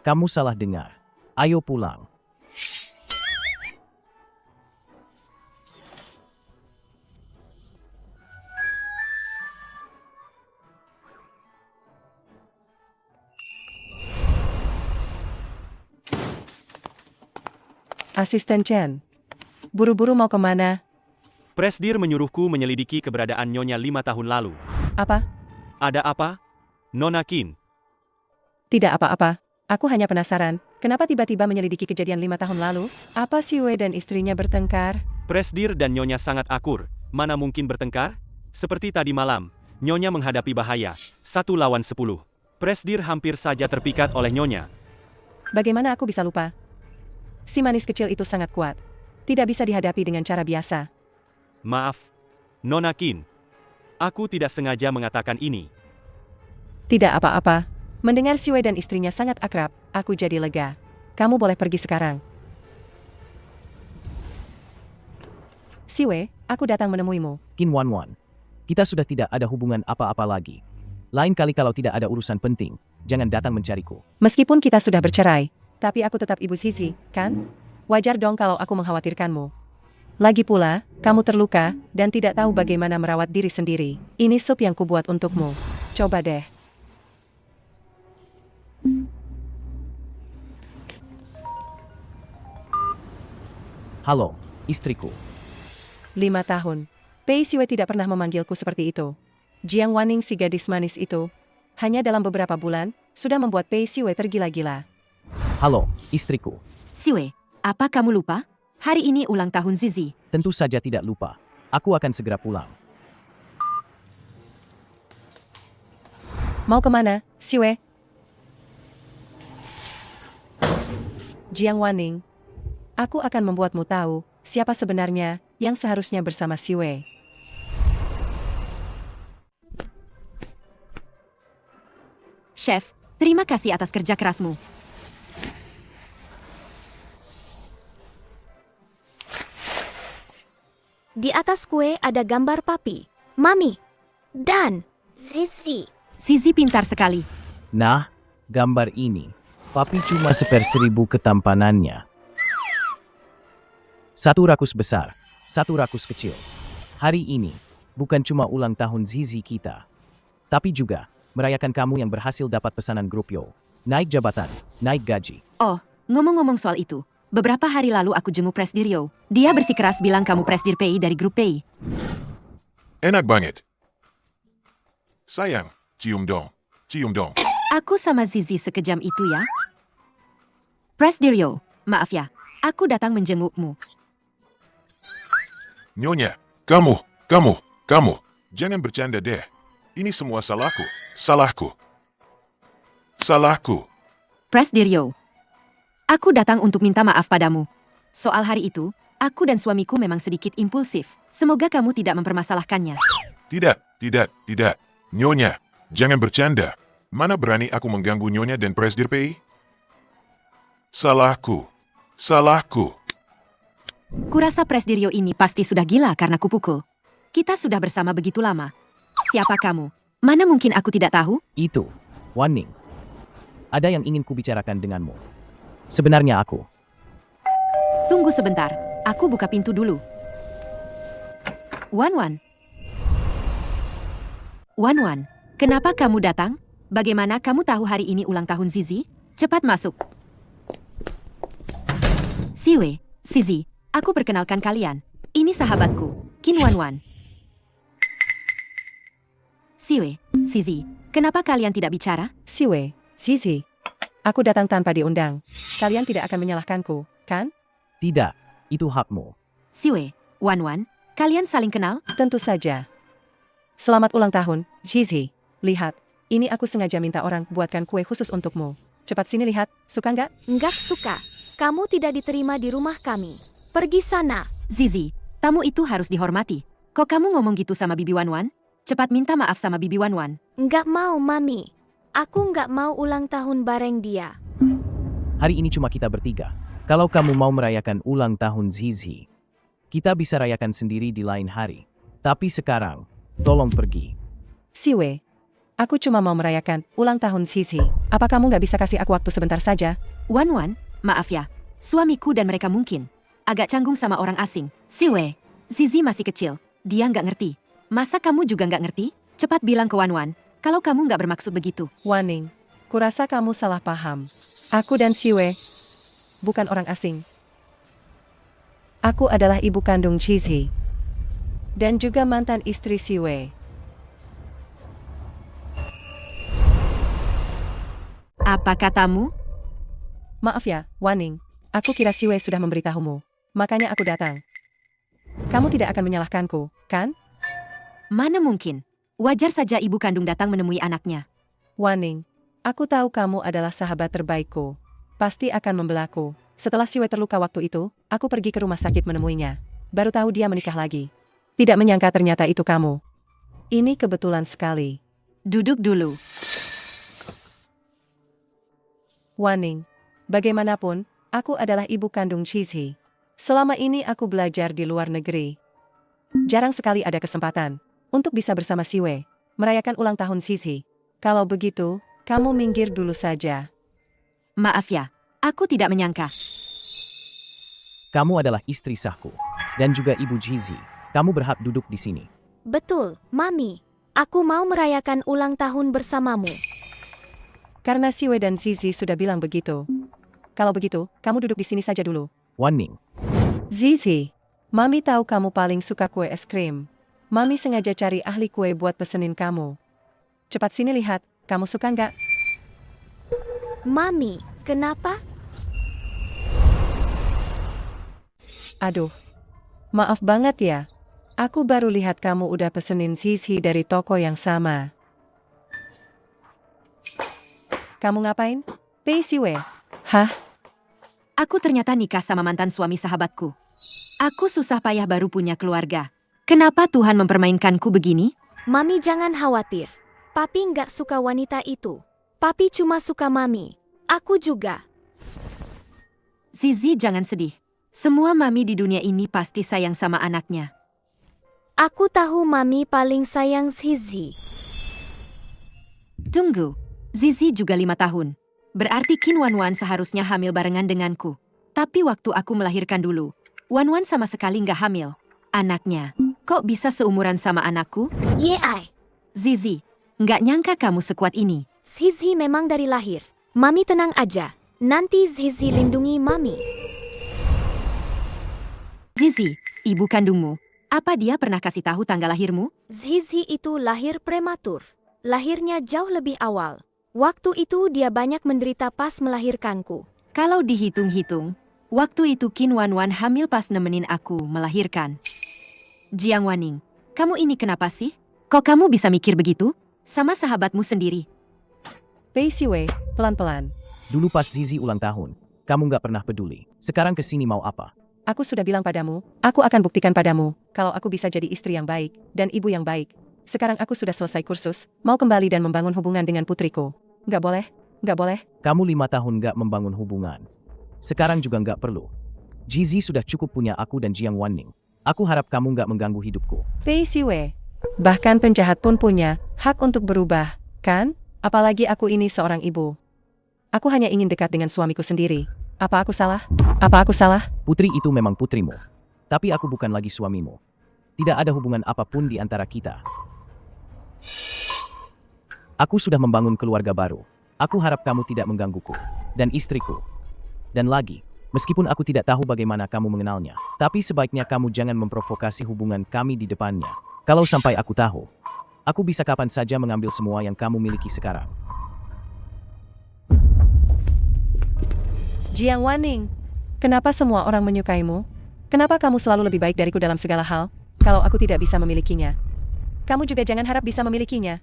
A: Kamu salah dengar. Ayo pulang.
B: Asisten Chen, buru-buru mau kemana?
I: Presdir menyuruhku menyelidiki keberadaan Nyonya 5 tahun lalu.
B: Apa?
I: Ada apa? Nona Qin.
B: Tidak apa-apa. Aku hanya penasaran, kenapa tiba-tiba menyelidiki kejadian 5 tahun lalu? Apa Siwe dan istrinya bertengkar?
I: Presdir dan Nyonya sangat akur. Mana mungkin bertengkar? Seperti tadi malam, Nyonya menghadapi bahaya. 1 lawan 10. Presdir hampir saja terpikat oleh Nyonya.
B: Bagaimana aku bisa lupa? Si manis kecil itu sangat kuat. Tidak bisa dihadapi dengan cara biasa.
I: Maaf, Nona Qin. Aku tidak sengaja mengatakan ini.
B: Tidak apa-apa. Mendengar Siwe dan istrinya sangat akrab, aku jadi lega. Kamu boleh pergi sekarang. Siwe, aku datang menemuimu.
A: Qin Wanwan, kita sudah tidak ada hubungan apa-apa lagi. Lain kali kalau tidak ada urusan penting, jangan datang mencariku.
B: Meskipun kita sudah bercerai, tapi aku tetap ibu Sisi, kan? Wajar dong kalau aku mengkhawatirkanmu. Lagi pula, kamu terluka dan tidak tahu bagaimana merawat diri sendiri. Ini sup yang kubuat untukmu. Coba deh.
A: Halo, istriku.
B: 5 tahun. Pei Siwe tidak pernah memanggilku seperti itu. Jiang Wanning si gadis manis itu, hanya dalam beberapa bulan, sudah membuat Pei Siwe tergila-gila.
A: Halo, istriku.
D: Siwe, apa kamu lupa? Hari ini ulang tahun Zizi.
A: Tentu saja tidak lupa. Aku akan segera pulang.
B: Mau kemana, Siwe? Jiang Wanning, aku akan membuatmu tahu siapa sebenarnya yang seharusnya bersama Siwe.
D: Chef, terima kasih atas kerja kerasmu.
G: Di atas kue ada gambar Papi, Mami, dan Sisi.
D: Zizi pintar sekali.
A: Nah, gambar ini. Papi cuma 1/1000 ketampanannya. 1 rakus besar, 1 rakus kecil. Hari ini, bukan cuma ulang tahun Zizi kita, tapi juga merayakan kamu yang berhasil dapat pesanan grup Yo. Naik jabatan, naik gaji.
D: Oh, ngomong-ngomong soal itu, beberapa hari lalu aku jenguk Presdir Yo. Dia bersikeras bilang kamu Presdir Pei dari grup Pei.
M: Enak banget. Sayang, cium dong.
D: Aku sama Zizi sekejam itu ya. Presdir Yo, maaf ya, aku datang menjengukmu.
M: Nyonya, kamu. Jangan bercanda deh. Ini semua salahku.
D: Presdir Yo, aku datang untuk minta maaf padamu. Soal hari itu, aku dan suamiku memang sedikit impulsif. Semoga kamu tidak mempermasalahkannya.
M: Tidak. Nyonya, jangan bercanda. Mana berani aku mengganggu Nyonya dan Presdir PI? Salahku. Salahku.
D: Kurasa Presdirio ini pasti sudah gila karena kupukul. Kita sudah bersama begitu lama. Siapa kamu? Mana mungkin aku tidak tahu?
A: Itu, Wan Ning. Ada yang ingin kubicarakan denganmu. Sebenarnya aku.
D: Tunggu sebentar, aku buka pintu dulu. Wan, kenapa kamu datang? Bagaimana kamu tahu hari ini ulang tahun Zizi? Cepat masuk. Siwe, Zizi, aku perkenalkan kalian. Ini sahabatku, Qin Wan. Siwe, Zizi, kenapa kalian tidak bicara?
B: Siwe, Zizi. Aku datang tanpa diundang. Kalian tidak akan menyalahkanku, kan?
A: Tidak, itu hakmu.
D: Siwe, Wan, kalian saling kenal?
B: Tentu saja. Selamat ulang tahun, Zizi. Lihat, ini aku sengaja minta orang buatkan kue khusus untukmu. Cepat sini lihat, suka nggak?
G: Nggak suka. Kamu tidak diterima di rumah kami. Pergi sana.
D: Zizi, tamu itu harus dihormati. Kok kamu ngomong gitu sama Bibi Wan? Cepat minta maaf sama Bibi Wan.
G: Nggak mau, Mami. Aku nggak mau ulang tahun bareng dia.
A: Hari ini cuma kita bertiga. Kalau kamu mau merayakan ulang tahun Zizi, kita bisa rayakan sendiri di lain hari. Tapi sekarang, tolong pergi.
B: Siwe, aku cuma mau merayakan ulang tahun Zizi. Apa kamu nggak bisa kasih aku waktu sebentar saja?
D: Wan, maaf ya. Suamiku dan mereka mungkin agak canggung sama orang asing. Siwe, Zizi masih kecil. Dia nggak ngerti. Masa kamu juga nggak ngerti? Cepat bilang ke Wan, kalau kamu nggak bermaksud begitu.
B: Waning, kurasa kamu salah paham. Aku dan Siwe bukan orang asing. Aku adalah ibu kandung Zizi. Dan juga mantan istri Siwe.
D: Apa katamu?
B: Maaf ya, Waning. Aku kira Siwe sudah memberitahumu. Makanya aku datang. Kamu tidak akan menyalahkanku, kan?
D: Mana mungkin. Wajar saja ibu kandung datang menemui anaknya.
B: Waning, aku tahu kamu adalah sahabat terbaikku. Pasti akan membelaku. Setelah Siwe terluka waktu itu, aku pergi ke rumah sakit menemuinya. Baru tahu dia menikah lagi. Tidak menyangka ternyata itu kamu. Ini kebetulan sekali.
D: Duduk dulu.
B: Waning, bagaimanapun, aku adalah ibu kandung Zizi. Selama ini aku belajar di luar negeri. Jarang sekali ada kesempatan untuk bisa bersama Siwe, merayakan ulang tahun Zizi. Kalau begitu, kamu minggir dulu saja.
D: Maaf ya, aku tidak menyangka.
A: Kamu adalah istri sahku, dan juga ibu Zizi. Kamu berhak duduk di sini.
G: Betul, Mami. Aku mau merayakan ulang tahun bersamamu.
B: Karena Siwe dan Zizi sudah bilang begitu. Kalau begitu, kamu duduk di sini saja dulu.
A: Wan Ning.
B: Zizi, Mami tahu kamu paling suka kue es krim. Mami sengaja cari ahli kue buat pesenin kamu. Cepat sini lihat, kamu suka nggak?
G: Mami, kenapa?
B: Aduh, maaf banget ya. Aku baru lihat kamu udah pesenin Zizi dari toko yang sama. Kamu ngapain? Pei Siwe. Hah?
D: Aku ternyata nikah sama mantan suami sahabatku. Aku susah payah baru punya keluarga. Kenapa Tuhan mempermainkanku begini?
G: Mami jangan khawatir. Papi nggak suka wanita itu. Papi cuma suka Mami. Aku juga.
D: Zizi jangan sedih. Semua mami di dunia ini pasti sayang sama anaknya.
G: Aku tahu Mami paling sayang Zizi.
D: Tunggu, Zizi juga 5 tahun. Berarti Qin Wan seharusnya hamil barengan denganku. Tapi waktu aku melahirkan dulu, Wan sama sekali nggak hamil. Anaknya, kok bisa seumuran sama anakku?
G: Yei.
D: Zizi, nggak nyangka kamu sekuat ini.
G: Zizi memang dari lahir. Mami tenang aja. Nanti Zizi lindungi Mami.
D: Zizi, ibu kandungmu, apa dia pernah kasih tahu tanggal lahirmu?
G: Zizi itu lahir prematur. Lahirnya jauh lebih awal. Waktu itu dia banyak menderita pas melahirkanku.
D: Kalau dihitung-hitung, waktu itu Qin Wan hamil pas nemenin aku melahirkan. Jiang Waning, kamu ini kenapa sih? Kok kamu bisa mikir begitu? Sama sahabatmu sendiri.
B: Pei Siwe, pelan-pelan.
A: Dulu pas Zizi ulang tahun, kamu nggak pernah peduli. Sekarang kesini mau apa?
B: Aku sudah bilang padamu, aku akan buktikan padamu, kalau aku bisa jadi istri yang baik, dan ibu yang baik. Sekarang aku sudah selesai kursus, mau kembali dan membangun hubungan dengan putriku. Nggak boleh, nggak boleh.
A: Kamu 5 tahun nggak membangun hubungan. Sekarang juga nggak perlu. Jizi sudah cukup punya aku dan Jiang Wanning. Aku harap kamu nggak mengganggu hidupku.
B: Pei Siwei. Bahkan penjahat pun punya hak untuk berubah, kan? Apalagi aku ini seorang ibu. Aku hanya ingin dekat dengan suamiku sendiri. Apa aku salah? Apa aku salah?
A: Putri itu memang putrimu. Tapi aku bukan lagi suamimu. Tidak ada hubungan apapun di antara kita. Aku sudah membangun keluarga baru. Aku harap kamu tidak menggangguku. Dan istriku. Dan lagi, meskipun aku tidak tahu bagaimana kamu mengenalnya, tapi sebaiknya kamu jangan memprovokasi hubungan kami di depannya. Kalau sampai aku tahu, aku bisa kapan saja mengambil semua yang kamu miliki sekarang.
B: Jiang Wanning, kenapa semua orang menyukaimu? Kenapa kamu selalu lebih baik dariku dalam segala hal? Kalau aku tidak bisa memilikinya, kamu juga jangan harap bisa memilikinya.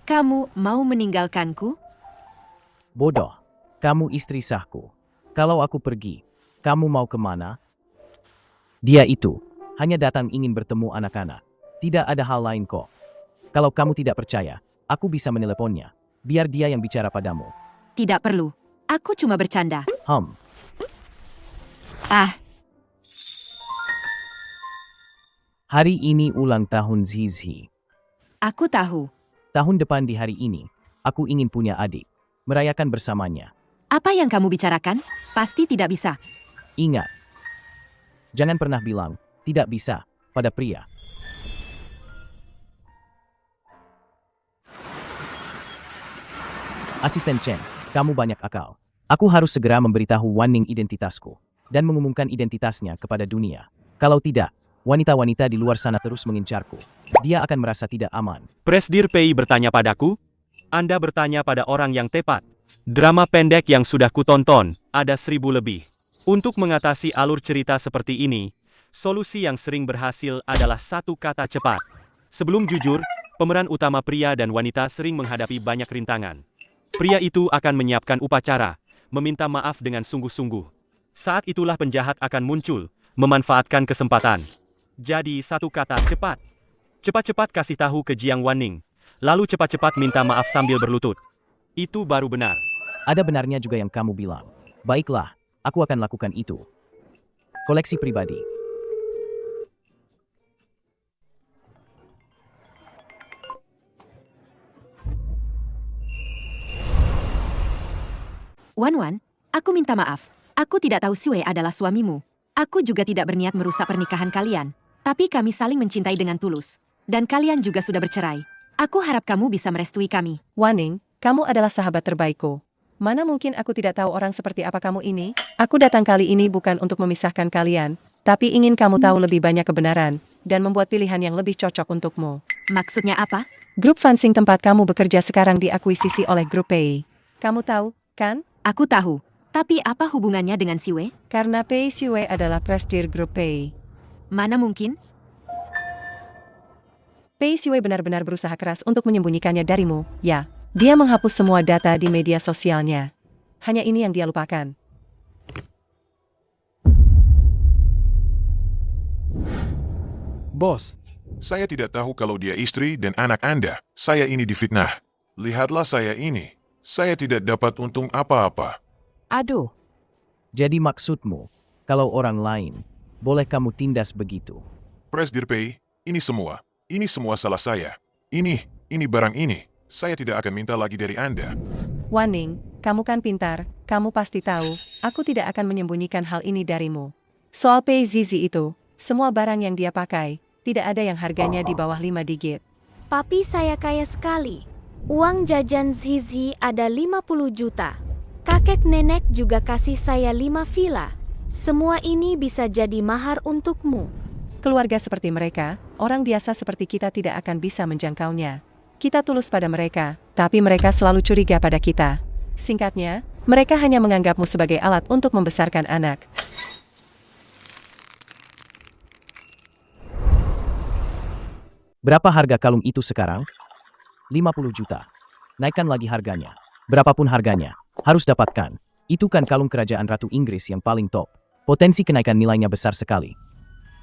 D: Kamu mau meninggalkanku?
A: Bodoh, kamu istri sahku. Kalau aku pergi, kamu mau kemana? Dia itu hanya datang ingin bertemu anak-anak. Tidak ada hal lain kok. Kalau kamu tidak percaya, aku bisa meneleponnya. Biar dia yang bicara padamu.
D: Tidak perlu. Aku cuma bercanda. Ah,
A: Hari ini ulang tahun Zizi.
D: aku tahu.
A: Tahun depan di hari ini, aku ingin punya adik. Merayakan bersamanya.
D: Apa yang kamu bicarakan? Pasti tidak bisa.
A: Ingat, jangan pernah bilang tidak bisa pada pria. Asisten Chen, kamu banyak akal. Aku harus segera memberitahu Wanning identitasku dan mengumumkan identitasnya kepada dunia. Kalau tidak, wanita-wanita di luar sana terus mengincarku. Dia akan merasa tidak aman.
I: Presdir Pei bertanya padaku? Anda bertanya pada orang yang tepat. Drama pendek yang sudah kutonton, ada 1000 lebih. Untuk mengatasi alur cerita seperti ini, solusi yang sering berhasil adalah satu kata cepat. Sebelum jujur, pemeran utama pria dan wanita sering menghadapi banyak rintangan. Pria itu akan menyiapkan upacara, meminta maaf dengan sungguh-sungguh. Saat itulah penjahat akan muncul, memanfaatkan kesempatan. Jadi satu kata cepat. Cepat-cepat kasih tahu ke Jiang Wanning, lalu cepat-cepat minta maaf sambil berlutut. Itu baru benar.
A: Ada benarnya juga yang kamu bilang. Baiklah, aku akan lakukan itu. Koleksi pribadi.
D: Wan, aku minta maaf. Aku tidak tahu Siwei adalah suamimu. Aku juga tidak berniat merusak pernikahan kalian. Tapi kami saling mencintai dengan tulus. Dan kalian juga sudah bercerai. Aku harap kamu bisa merestui kami.
B: Wanning, kamu adalah sahabat terbaikku. Mana mungkin aku tidak tahu orang seperti apa kamu ini? Aku datang kali ini bukan untuk memisahkan kalian, tapi ingin kamu tahu lebih banyak kebenaran, dan membuat pilihan yang lebih cocok untukmu.
D: Maksudnya apa?
B: Grup Fansing tempat kamu bekerja sekarang diakuisisi oleh Grup Pei. Kamu tahu, kan?
D: Aku tahu. Tapi apa hubungannya dengan Siwei?
B: Karena Pei Siwei adalah presdir Grup Pei.
D: Mana mungkin?
B: Pei Siwei benar-benar berusaha keras untuk menyembunyikannya darimu, ya. Dia menghapus semua data di media sosialnya. Hanya ini yang dia lupakan.
C: Bos,
M: Saya tidak tahu kalau dia istri dan anak Anda. Saya ini difitnah. Lihatlah saya ini. Saya tidak dapat untung apa-apa.
E: Aduh,
A: Jadi maksudmu, kalau orang lain, boleh kamu tindas begitu.
M: Presdir Pei, ini semua salah saya. Ini barang ini. Saya tidak akan minta lagi dari Anda.
B: Wanning, kamu kan pintar, kamu pasti tahu, aku tidak akan menyembunyikan hal ini darimu. Soal Pei Zizi itu, semua barang yang dia pakai, tidak ada yang harganya di bawah 5 digit.
G: Papi saya kaya sekali. Uang jajan Zizi ada 50 juta. Kakek nenek juga kasih saya 5 villa. Semua ini bisa jadi mahar untukmu.
B: Keluarga seperti mereka, orang biasa seperti kita tidak akan bisa menjangkaunya. Kita tulus pada mereka, tapi mereka selalu curiga pada kita. Singkatnya, mereka hanya menganggapmu sebagai alat untuk membesarkan anak.
A: Berapa harga kalung itu sekarang? 50 juta. Naikkan lagi harganya. Berapapun harganya, harus dapatkan. Itu kan kalung kerajaan Ratu Inggris yang paling top. Potensi kenaikan nilainya besar sekali.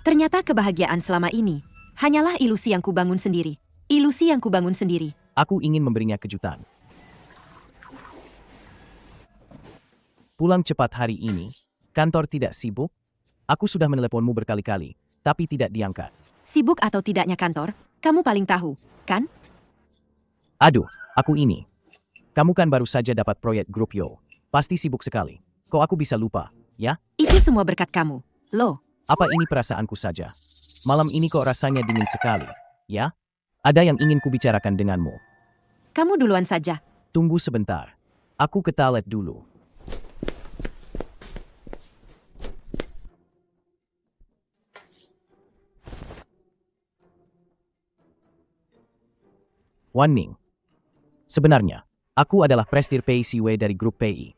D: Ternyata kebahagiaan selama ini hanyalah ilusi yang kubangun sendiri. Ilusi yang kubangun sendiri.
A: Aku ingin memberinya kejutan. Pulang cepat hari ini. Kantor tidak sibuk? Aku sudah meneleponmu berkali-kali, tapi tidak diangkat.
D: Sibuk atau tidaknya kantor, kamu paling tahu, kan?
A: Aduh, aku ini. Kamu kan baru saja dapat proyek grup Yo. Pasti sibuk sekali. Kok aku bisa lupa, ya?
D: Itu semua berkat kamu. Loh,
A: Apa ini perasaanku saja? Malam ini kok rasanya dingin sekali, ya? Ada yang ingin kubicarakan denganmu.
D: kamu duluan saja.
A: Tunggu sebentar. Aku ke toilet dulu. Warning. Sebenarnya, aku adalah Presdir PI Siwe dari grup PI.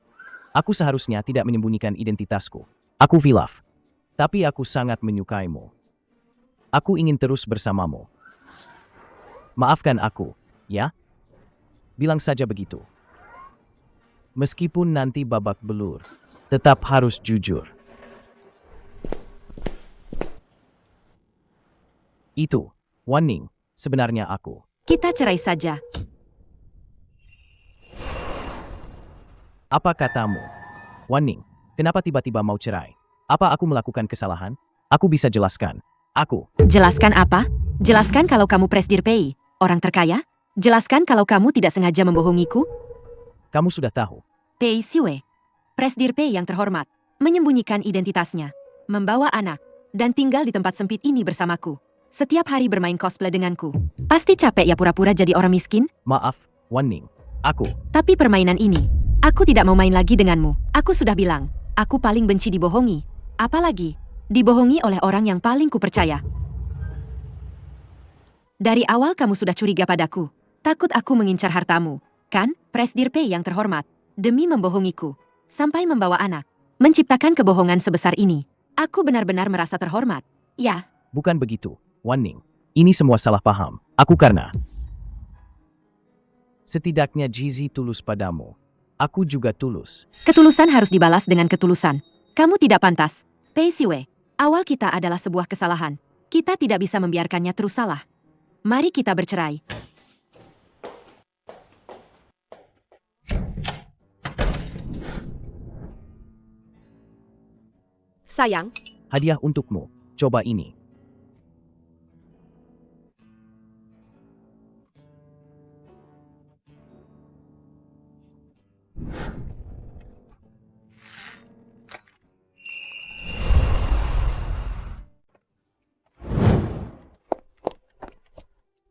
A: Aku seharusnya tidak menyembunyikan identitasku. Aku Vilaf. Tapi aku sangat menyukaimu. Aku ingin terus bersamamu. Maafkan aku, ya? Bilang saja begitu. Meskipun nanti babak belur, tetap harus jujur. Itu, Warning, sebenarnya aku.
D: Kita cerai saja.
A: Apa katamu? Warning, kenapa tiba-tiba mau cerai? Apa aku melakukan kesalahan? Aku bisa jelaskan. Aku.
D: Jelaskan apa? Jelaskan kalau kamu Presdir PI, orang terkaya? Jelaskan kalau kamu tidak sengaja membohongiku?
A: Kamu sudah tahu.
D: PI Siwe, Presdir PI yang terhormat, menyembunyikan identitasnya, membawa anak, dan tinggal di tempat sempit ini bersamaku. Setiap hari bermain cosplay denganku. Pasti capek ya pura-pura jadi orang miskin?
A: Maaf, Warning. Aku.
D: Tapi permainan ini, aku tidak mau main lagi denganmu. Aku sudah bilang, aku paling benci dibohongi. Apalagi, dibohongi oleh orang yang paling kupercaya. Dari awal kamu sudah curiga padaku. Takut aku mengincar hartamu. Kan, Presdir PI yang terhormat, demi membohongiku. Sampai membawa anak. Menciptakan kebohongan sebesar ini. Aku benar-benar merasa terhormat. Ya.
A: Bukan begitu, Warning. Ini semua salah paham. Aku karena setidaknya Jizi tulus padamu. Aku juga tulus.
D: Ketulusan harus dibalas dengan ketulusan. Kamu tidak pantas. Pei Siwe, awal kita adalah sebuah kesalahan. Kita tidak bisa membiarkannya terus salah. Mari kita bercerai.
F: Sayang,
A: Hadiah untukmu. Coba ini.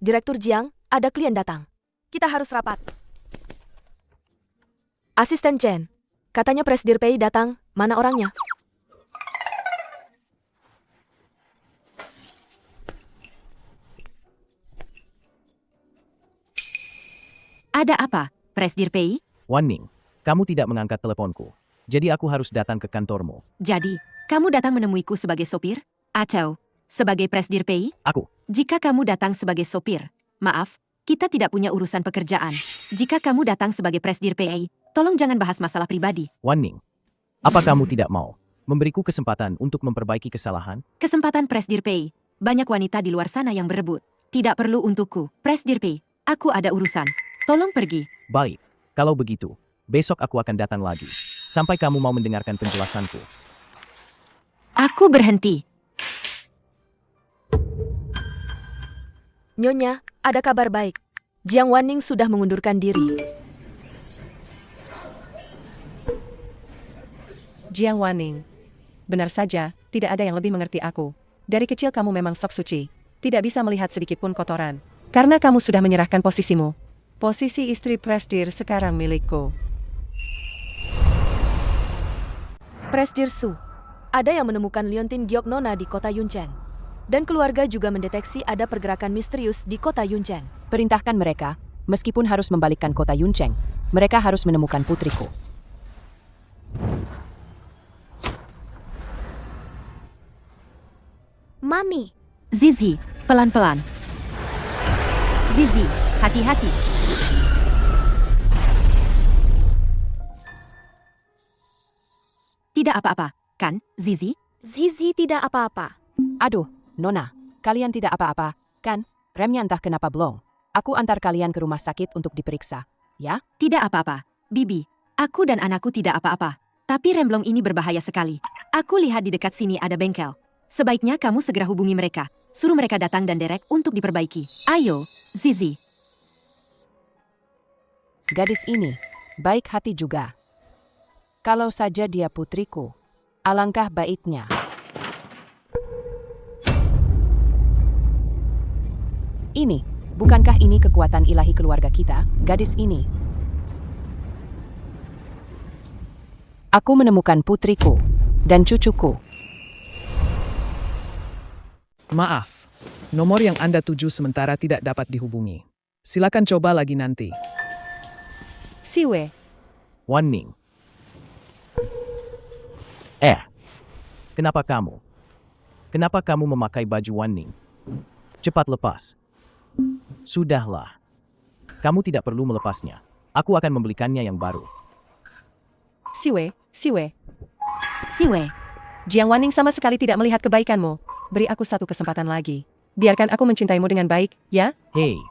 F: Direktur Jiang, ada klien datang. Kita harus rapat. Asisten Chen, katanya Presdir PI datang. Mana orangnya?
D: Ada apa, Presdir PI?
A: Warning. Kamu tidak mengangkat teleponku. Jadi aku harus datang ke kantormu.
D: Jadi, kamu datang menemuiku sebagai sopir? Atau sebagai Presdir PI?
A: Aku.
D: Jika kamu datang sebagai sopir, maaf, kita tidak punya urusan pekerjaan. Jika kamu datang sebagai Presdir PI, tolong jangan bahas masalah pribadi.
A: Warning. Apa kamu tidak mau memberiku kesempatan untuk memperbaiki kesalahan?
D: Kesempatan Presdir PI. Banyak wanita di luar sana yang berebut. Tidak perlu untukku. Presdir PI, aku ada urusan. Tolong pergi.
A: Baik. Kalau begitu, besok aku akan datang lagi. Sampai kamu mau mendengarkan penjelasanku.
D: Aku berhenti.
F: Nyonya, ada kabar baik. Jiang Wanning sudah mengundurkan diri.
B: Jiang Wanning. Benar saja, tidak ada yang lebih mengerti aku. Dari kecil kamu memang sok suci. Tidak bisa melihat sedikit pun kotoran. Karena kamu sudah menyerahkan posisimu. Posisi istri Presdir sekarang milikku.
F: Presdir Su, ada yang menemukan liontin giok nona di kota Yunchen. Dan keluarga juga mendeteksi ada pergerakan misterius di kota Yunchen.
N: Perintahkan mereka, meskipun harus membalikkan kota Yunchen, mereka harus menemukan putriku.
G: Mami.
D: Zizi, pelan-pelan. Zizi, hati-hati. tidak apa-apa, kan, Zizi?
G: Zizi tidak apa-apa.
N: Aduh, Nona, kalian tidak apa-apa, kan? Remnya entah kenapa blong. Aku antar kalian ke rumah sakit untuk diperiksa, ya?
D: Tidak apa-apa, Bibi. Aku dan anakku tidak apa-apa. Tapi rem blong ini berbahaya sekali. Aku lihat di dekat sini ada bengkel. Sebaiknya kamu segera hubungi mereka. Suruh mereka datang dan derek untuk diperbaiki. Ayo, Zizi.
N: Gadis ini, baik hati juga. Kalau saja dia putriku, alangkah baiknya. Ini, bukankah ini kekuatan ilahi keluarga kita, gadis ini? Aku menemukan putriku dan cucuku.
E: Maaf, nomor yang Anda tuju sementara tidak dapat dihubungi. Silakan coba lagi nanti.
B: Siwe,
A: Wan Ning. Kenapa kamu? Kenapa kamu memakai baju Wan Ning? Cepat lepas. Sudahlah. Kamu tidak perlu melepasnya. Aku akan membelikannya yang baru.
B: Siwe.
D: Siwe,
B: Jiang Wanning sama sekali tidak melihat kebaikanmu. Beri aku satu kesempatan lagi. Biarkan aku mencintaimu dengan baik, ya?
A: Hei,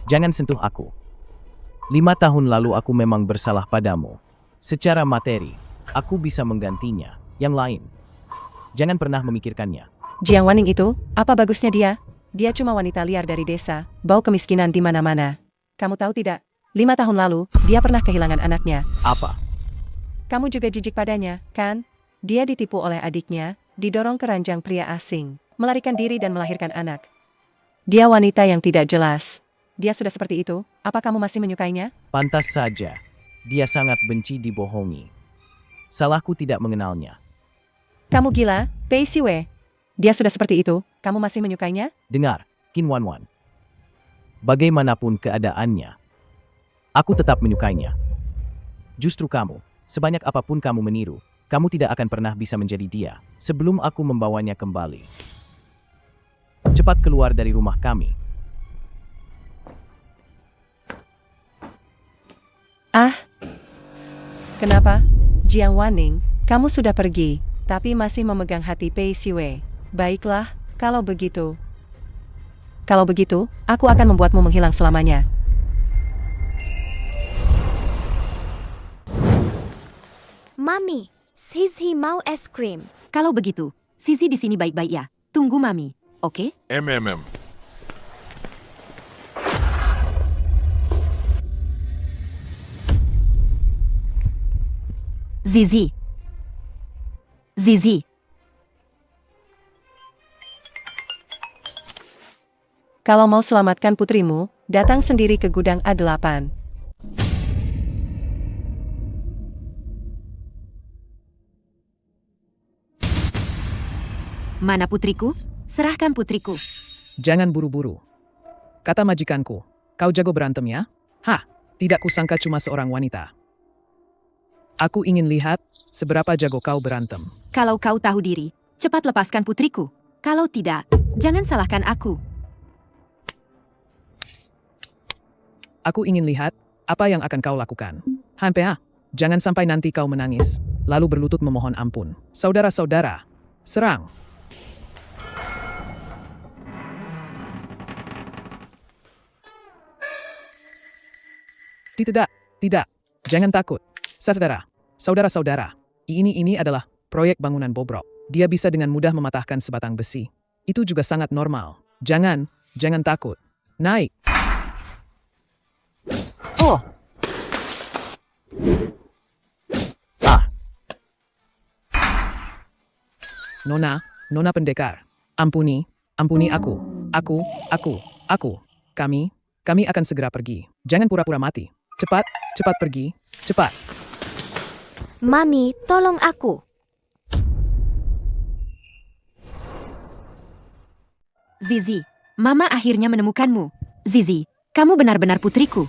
A: jangan sentuh aku. 5 tahun lalu aku memang bersalah padamu. Secara materi, aku bisa menggantinya. Yang lain, jangan pernah memikirkannya.
B: Jiang Wanning itu, apa bagusnya dia? Dia cuma wanita liar dari desa, bau kemiskinan di mana-mana. Kamu tahu tidak? 5 tahun lalu, dia pernah kehilangan anaknya.
A: Apa?
B: Kamu juga jijik padanya, kan? Dia ditipu oleh adiknya, didorong ke ranjang pria asing, melarikan diri dan melahirkan anak. Dia wanita yang tidak jelas. Dia sudah seperti itu, apa kamu masih menyukainya?
A: Pantas saja. Dia sangat benci dibohongi. Salahku tidak mengenalnya.
B: Kamu gila, Pei Siwe. Dia sudah seperti itu, kamu masih menyukainya?
A: Dengar, Qin Wanwan. Bagaimanapun keadaannya, aku tetap menyukainya. Justru kamu, sebanyak apapun kamu meniru, kamu tidak akan pernah bisa menjadi dia sebelum aku membawanya kembali. Cepat keluar dari rumah kami.
B: Kenapa? Jiang Wanning, kamu sudah pergi, tapi masih memegang hati Pei Siwe. Baiklah, kalau begitu. Aku akan membuatmu menghilang selamanya.
G: Mami, Zizi mau es krim.
D: kalau begitu, Zizi di sini baik-baik ya. Tunggu Mami, oke? Zizi.
B: Kalau mau selamatkan putrimu, datang sendiri ke gudang A8.
D: Mana putriku? Serahkan putriku.
E: Jangan buru-buru. Kata majikanku, kau jago berantem ya? Hah, tidak kusangka cuma seorang wanita. Aku ingin lihat seberapa jago kau berantem.
D: Kalau kau tahu diri, cepat lepaskan putriku. Kalau tidak, jangan salahkan aku.
E: Aku ingin lihat apa yang akan kau lakukan. Hampir, jangan sampai nanti kau menangis, lalu berlutut memohon ampun. Saudara-saudara, serang. Tidak, jangan takut. Saudara-saudara, ini adalah proyek bangunan bobrok. Dia bisa dengan mudah mematahkan sebatang besi. Itu juga sangat normal. Jangan takut. Naik. Oh. Nona pendekar. Ampuni aku. Kami akan segera pergi. Jangan pura-pura mati. Cepat pergi. Cepat.
G: Mami, tolong aku.
D: Zizi, Mama akhirnya menemukanmu. Zizi, kamu benar-benar putriku.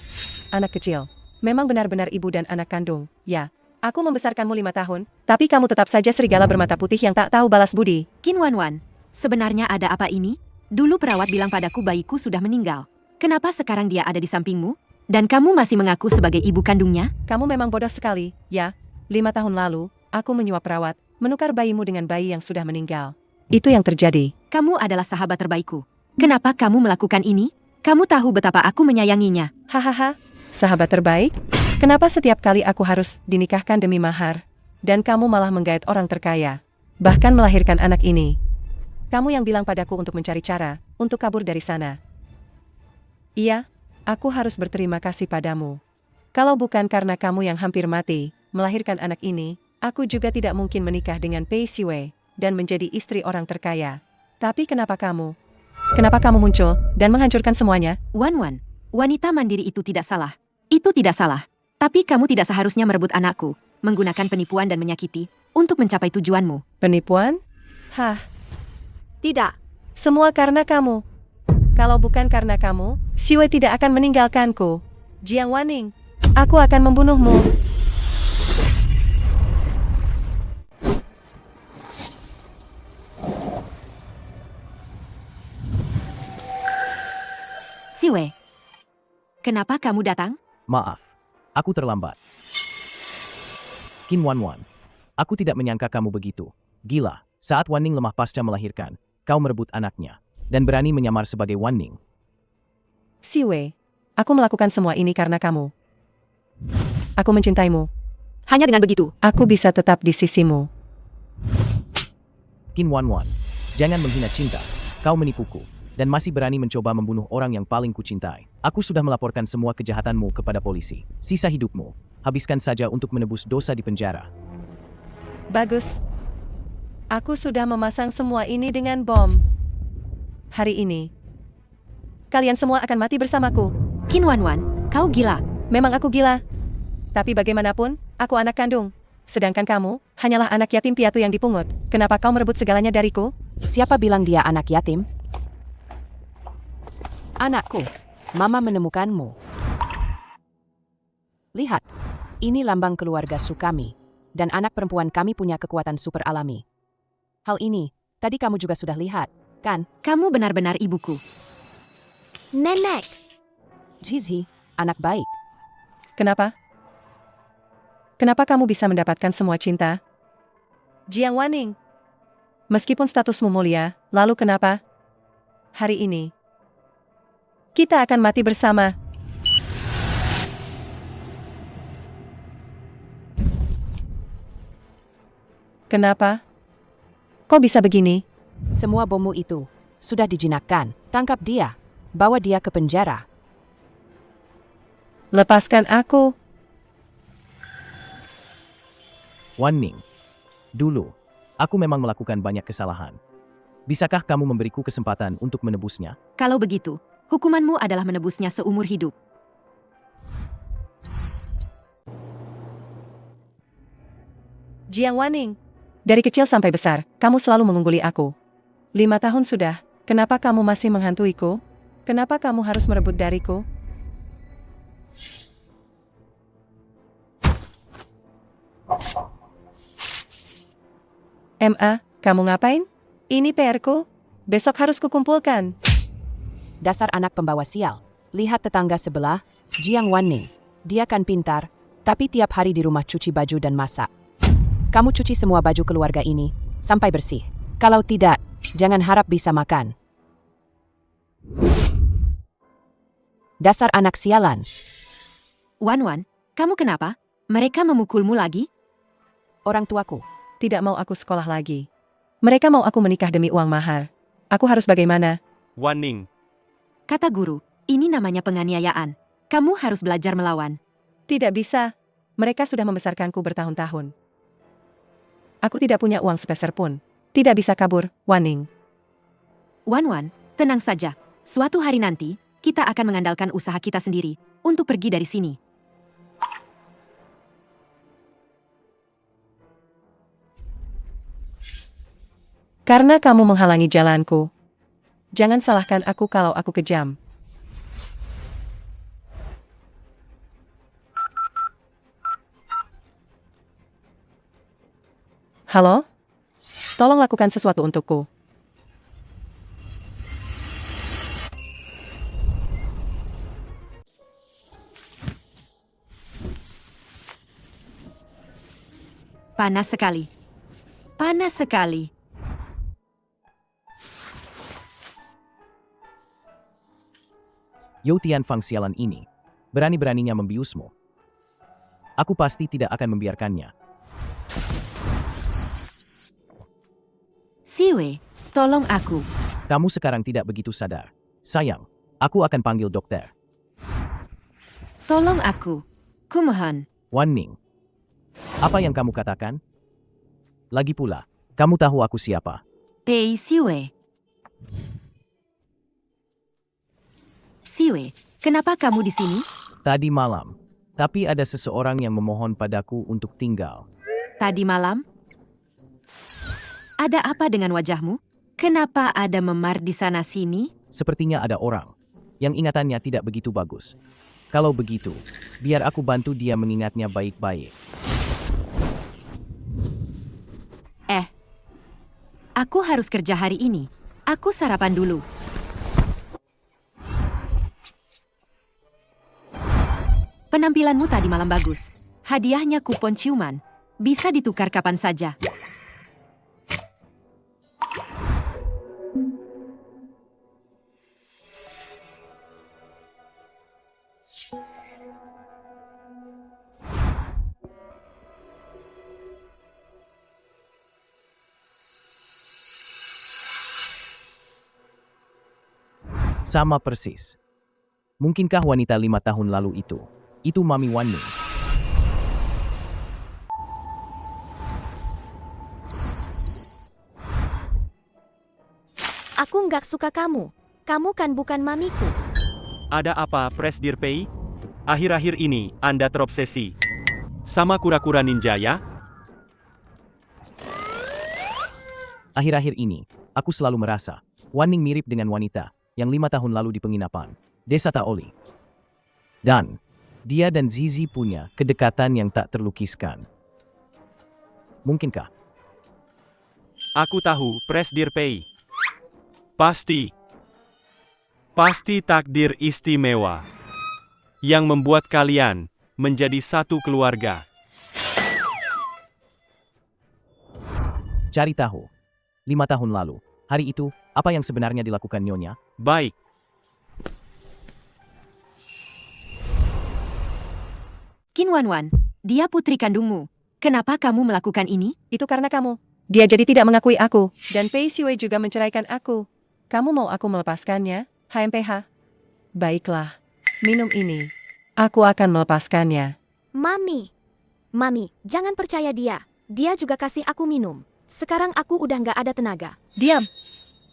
B: Anak kecil, memang benar-benar ibu dan anak kandung. Ya, aku membesarkanmu 5 tahun, tapi kamu tetap saja serigala bermata putih yang tak tahu balas budi.
D: Qin Wanwan, sebenarnya ada apa ini? Dulu perawat bilang padaku bayiku sudah meninggal. Kenapa sekarang dia ada di sampingmu? Dan kamu masih mengaku sebagai ibu kandungnya?
B: Kamu memang bodoh sekali, ya. 5 tahun lalu, aku menyuap perawat, menukar bayimu dengan bayi yang sudah meninggal. Itu yang terjadi.
D: Kamu adalah sahabat terbaikku. Kenapa kamu melakukan ini? Kamu tahu betapa aku menyayanginya.
B: Hahaha, sahabat terbaik? Kenapa setiap kali aku harus dinikahkan demi mahar? Dan kamu malah menggait orang terkaya. Bahkan melahirkan anak ini. Kamu yang bilang padaku untuk mencari cara, untuk kabur dari sana. Iya, aku harus berterima kasih padamu. Kalau bukan karena kamu yang hampir mati, melahirkan anak ini, aku juga tidak mungkin menikah dengan Pei Siwei dan menjadi istri orang terkaya. Tapi kenapa kamu? Kenapa kamu muncul dan menghancurkan semuanya?
D: Wan, wanita mandiri itu tidak salah. Itu tidak salah. Tapi kamu tidak seharusnya merebut anakku, menggunakan penipuan dan menyakiti, untuk mencapai tujuanmu.
B: Penipuan? Hah?
F: Tidak.
B: Semua karena kamu. Kalau bukan karena kamu, Siwei tidak akan meninggalkanku. Jiang Wanning, aku akan membunuhmu.
D: Siwei, kenapa kamu datang?
A: Maaf, aku terlambat. Qin Wanwan, aku tidak menyangka kamu begitu. Gila, saat Wanning lemah pasca melahirkan, kau merebut anaknya, dan berani menyamar sebagai Wanning.
B: Siwei, aku melakukan semua ini karena kamu. Aku mencintaimu.
F: Hanya dengan begitu,
B: aku bisa tetap di sisimu.
A: Qin Wanwan, jangan menghina cinta. Kau menipuku, dan masih berani mencoba membunuh orang yang paling kucintai. Aku sudah melaporkan semua kejahatanmu kepada polisi. Sisa hidupmu, habiskan saja untuk menebus dosa di penjara.
B: Bagus. Aku sudah memasang semua ini dengan bom. Hari ini, kalian semua akan mati bersamaku.
D: Qin Wanwan, kau gila.
B: Memang aku gila. Tapi bagaimanapun, aku anak kandung. Sedangkan kamu, hanyalah anak yatim piatu yang dipungut. Kenapa kau merebut segalanya dariku?
N: Siapa bilang dia anak yatim? Anakku, Mama menemukanmu. Lihat, ini lambang keluarga Sukami, dan anak perempuan kami punya kekuatan super alami. Hal ini, tadi kamu juga sudah lihat, kan?
D: Kamu benar-benar ibuku.
G: Nenek.
N: Jizhi, anak baik.
B: Kenapa? Kenapa kamu bisa mendapatkan semua cinta? Jiang Wanning, meskipun statusmu mulia, lalu kenapa? Hari ini, kita akan mati bersama. Kenapa? Kok bisa begini?
N: Semua bommu itu sudah dijinakkan. Tangkap dia. Bawa dia ke penjara.
B: Lepaskan aku.
A: Wanning, dulu, aku memang melakukan banyak kesalahan. Bisakah kamu memberiku kesempatan untuk menebusnya?
D: Kalau begitu, hukumanmu adalah menebusnya seumur hidup.
B: Jiang Wanning, dari kecil sampai besar, kamu selalu mengungguli aku. 5 tahun sudah, kenapa kamu masih menghantuiku? Kenapa kamu harus merebut dariku? Kamu ngapain? Ini PR-ku. Besok harus kukumpulkan.
N: Dasar anak pembawa sial. Lihat tetangga sebelah, Jiang Wanning. Dia kan pintar, tapi tiap hari di rumah cuci baju dan masak. Kamu cuci semua baju keluarga ini, sampai bersih. Kalau tidak, jangan harap bisa makan. Dasar anak sialan.
D: Wanwan, kamu kenapa? Mereka memukulmu lagi?
N: Orang tuaku.
B: Tidak mau aku sekolah lagi. Mereka mau aku menikah demi uang mahar. Aku harus bagaimana?
I: Wanning.
D: Kata guru, ini namanya penganiayaan. Kamu harus belajar melawan.
B: Tidak bisa. Mereka sudah membesarkanku bertahun-tahun. Aku tidak punya uang sepeser pun. Tidak bisa kabur, Wanning.
D: Wanwan, tenang saja. Suatu hari nanti, kita akan mengandalkan usaha kita sendiri untuk pergi dari sini.
B: Karena kamu menghalangi jalanku. Jangan salahkan aku kalau aku kejam. Halo? Tolong lakukan sesuatu untukku.
D: Panas sekali. Panas sekali.
A: Yo Tianfang sialan ini. Berani-beraninya membiusmu. Aku pasti tidak akan membiarkannya.
D: Siwei, tolong aku.
A: Kamu sekarang tidak begitu sadar. Sayang, aku akan panggil dokter.
D: Tolong aku. Kumohon.
A: Wan Ning. Apa yang kamu katakan? Lagi pula, kamu tahu aku siapa?
D: Pei Siwei. Siwei, kenapa kamu di sini?
A: Tadi malam, tapi ada seseorang yang memohon padaku untuk tinggal.
D: Tadi malam? Ada apa dengan wajahmu? Kenapa ada memar di sana-sini?
A: Sepertinya ada orang yang ingatannya tidak begitu bagus. Kalau begitu, biar aku bantu dia mengingatnya baik-baik.
D: Aku harus kerja hari ini. Aku sarapan dulu. Penampilanmu tadi malam bagus. Hadiahnya kupon ciuman. Bisa ditukar kapan saja.
A: Sama persis. Mungkinkah wanita 5 tahun lalu itu? Itu Mami Wan Ning.
G: Aku nggak suka kamu. Kamu kan bukan mamiku.
I: Ada apa, Presdir Pei? Akhir-akhir ini, Anda terobsesi sama kura-kura ninja ya?
A: Akhir-akhir ini, aku selalu merasa Wan Ning mirip dengan wanita yang 5 tahun lalu di penginapan Desa Taoli. Dan dia dan Zizi punya kedekatan yang tak terlukiskan. Mungkinkah?
I: Aku tahu, Presdir Pei. Pasti takdir istimewa yang membuat kalian menjadi satu keluarga.
A: Cari tahu. 5 tahun lalu, hari itu, apa yang sebenarnya dilakukan Nyonya?
I: Baik.
D: Qin Wanwan, dia putri kandungmu. Kenapa kamu melakukan ini?
B: Itu karena kamu. Dia jadi tidak mengakui aku. Dan Pei Siwei juga menceraikan aku. Kamu mau aku melepaskannya, HMPH? Baiklah. Minum ini. Aku akan melepaskannya.
G: Mami, jangan percaya dia. Dia juga kasih aku minum. Sekarang aku udah nggak ada tenaga.
B: Diam.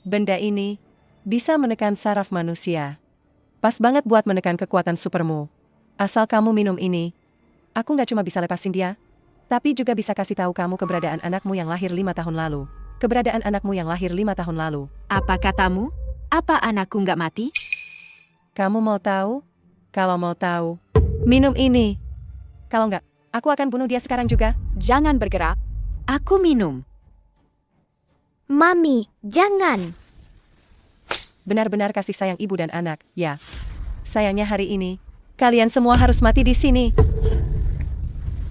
B: Benda ini bisa menekan saraf manusia. Pas banget buat menekan kekuatan supermu. Asal kamu minum ini, aku nggak cuma bisa lepasin dia, tapi juga bisa kasih tahu kamu keberadaan anakmu yang lahir 5 tahun lalu. Keberadaan anakmu yang lahir 5 tahun lalu.
D: Apa katamu? Apa anakku nggak mati?
B: Kamu mau tahu? Kalau mau tahu, minum ini. Kalau nggak, aku akan bunuh dia sekarang juga.
H: Jangan bergerak.
D: Aku minum.
G: Mami, jangan.
B: Benar-benar kasih sayang ibu dan anak, ya. Sayangnya hari ini, kalian semua harus mati di sini.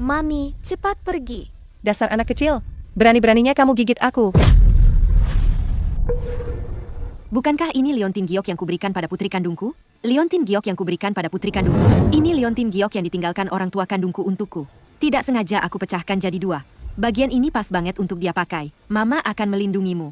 G: Mami, cepat pergi.
B: Dasar anak kecil, berani-beraninya kamu gigit aku.
D: Bukankah ini liontin giok yang kuberikan pada putri kandungku? Liontin giok yang kuberikan pada putri kandungku. Ini liontin giok yang ditinggalkan orang tua kandungku untukku. Tidak sengaja aku pecahkan jadi 2. Bagian ini pas banget untuk dia pakai. Mama akan melindungimu.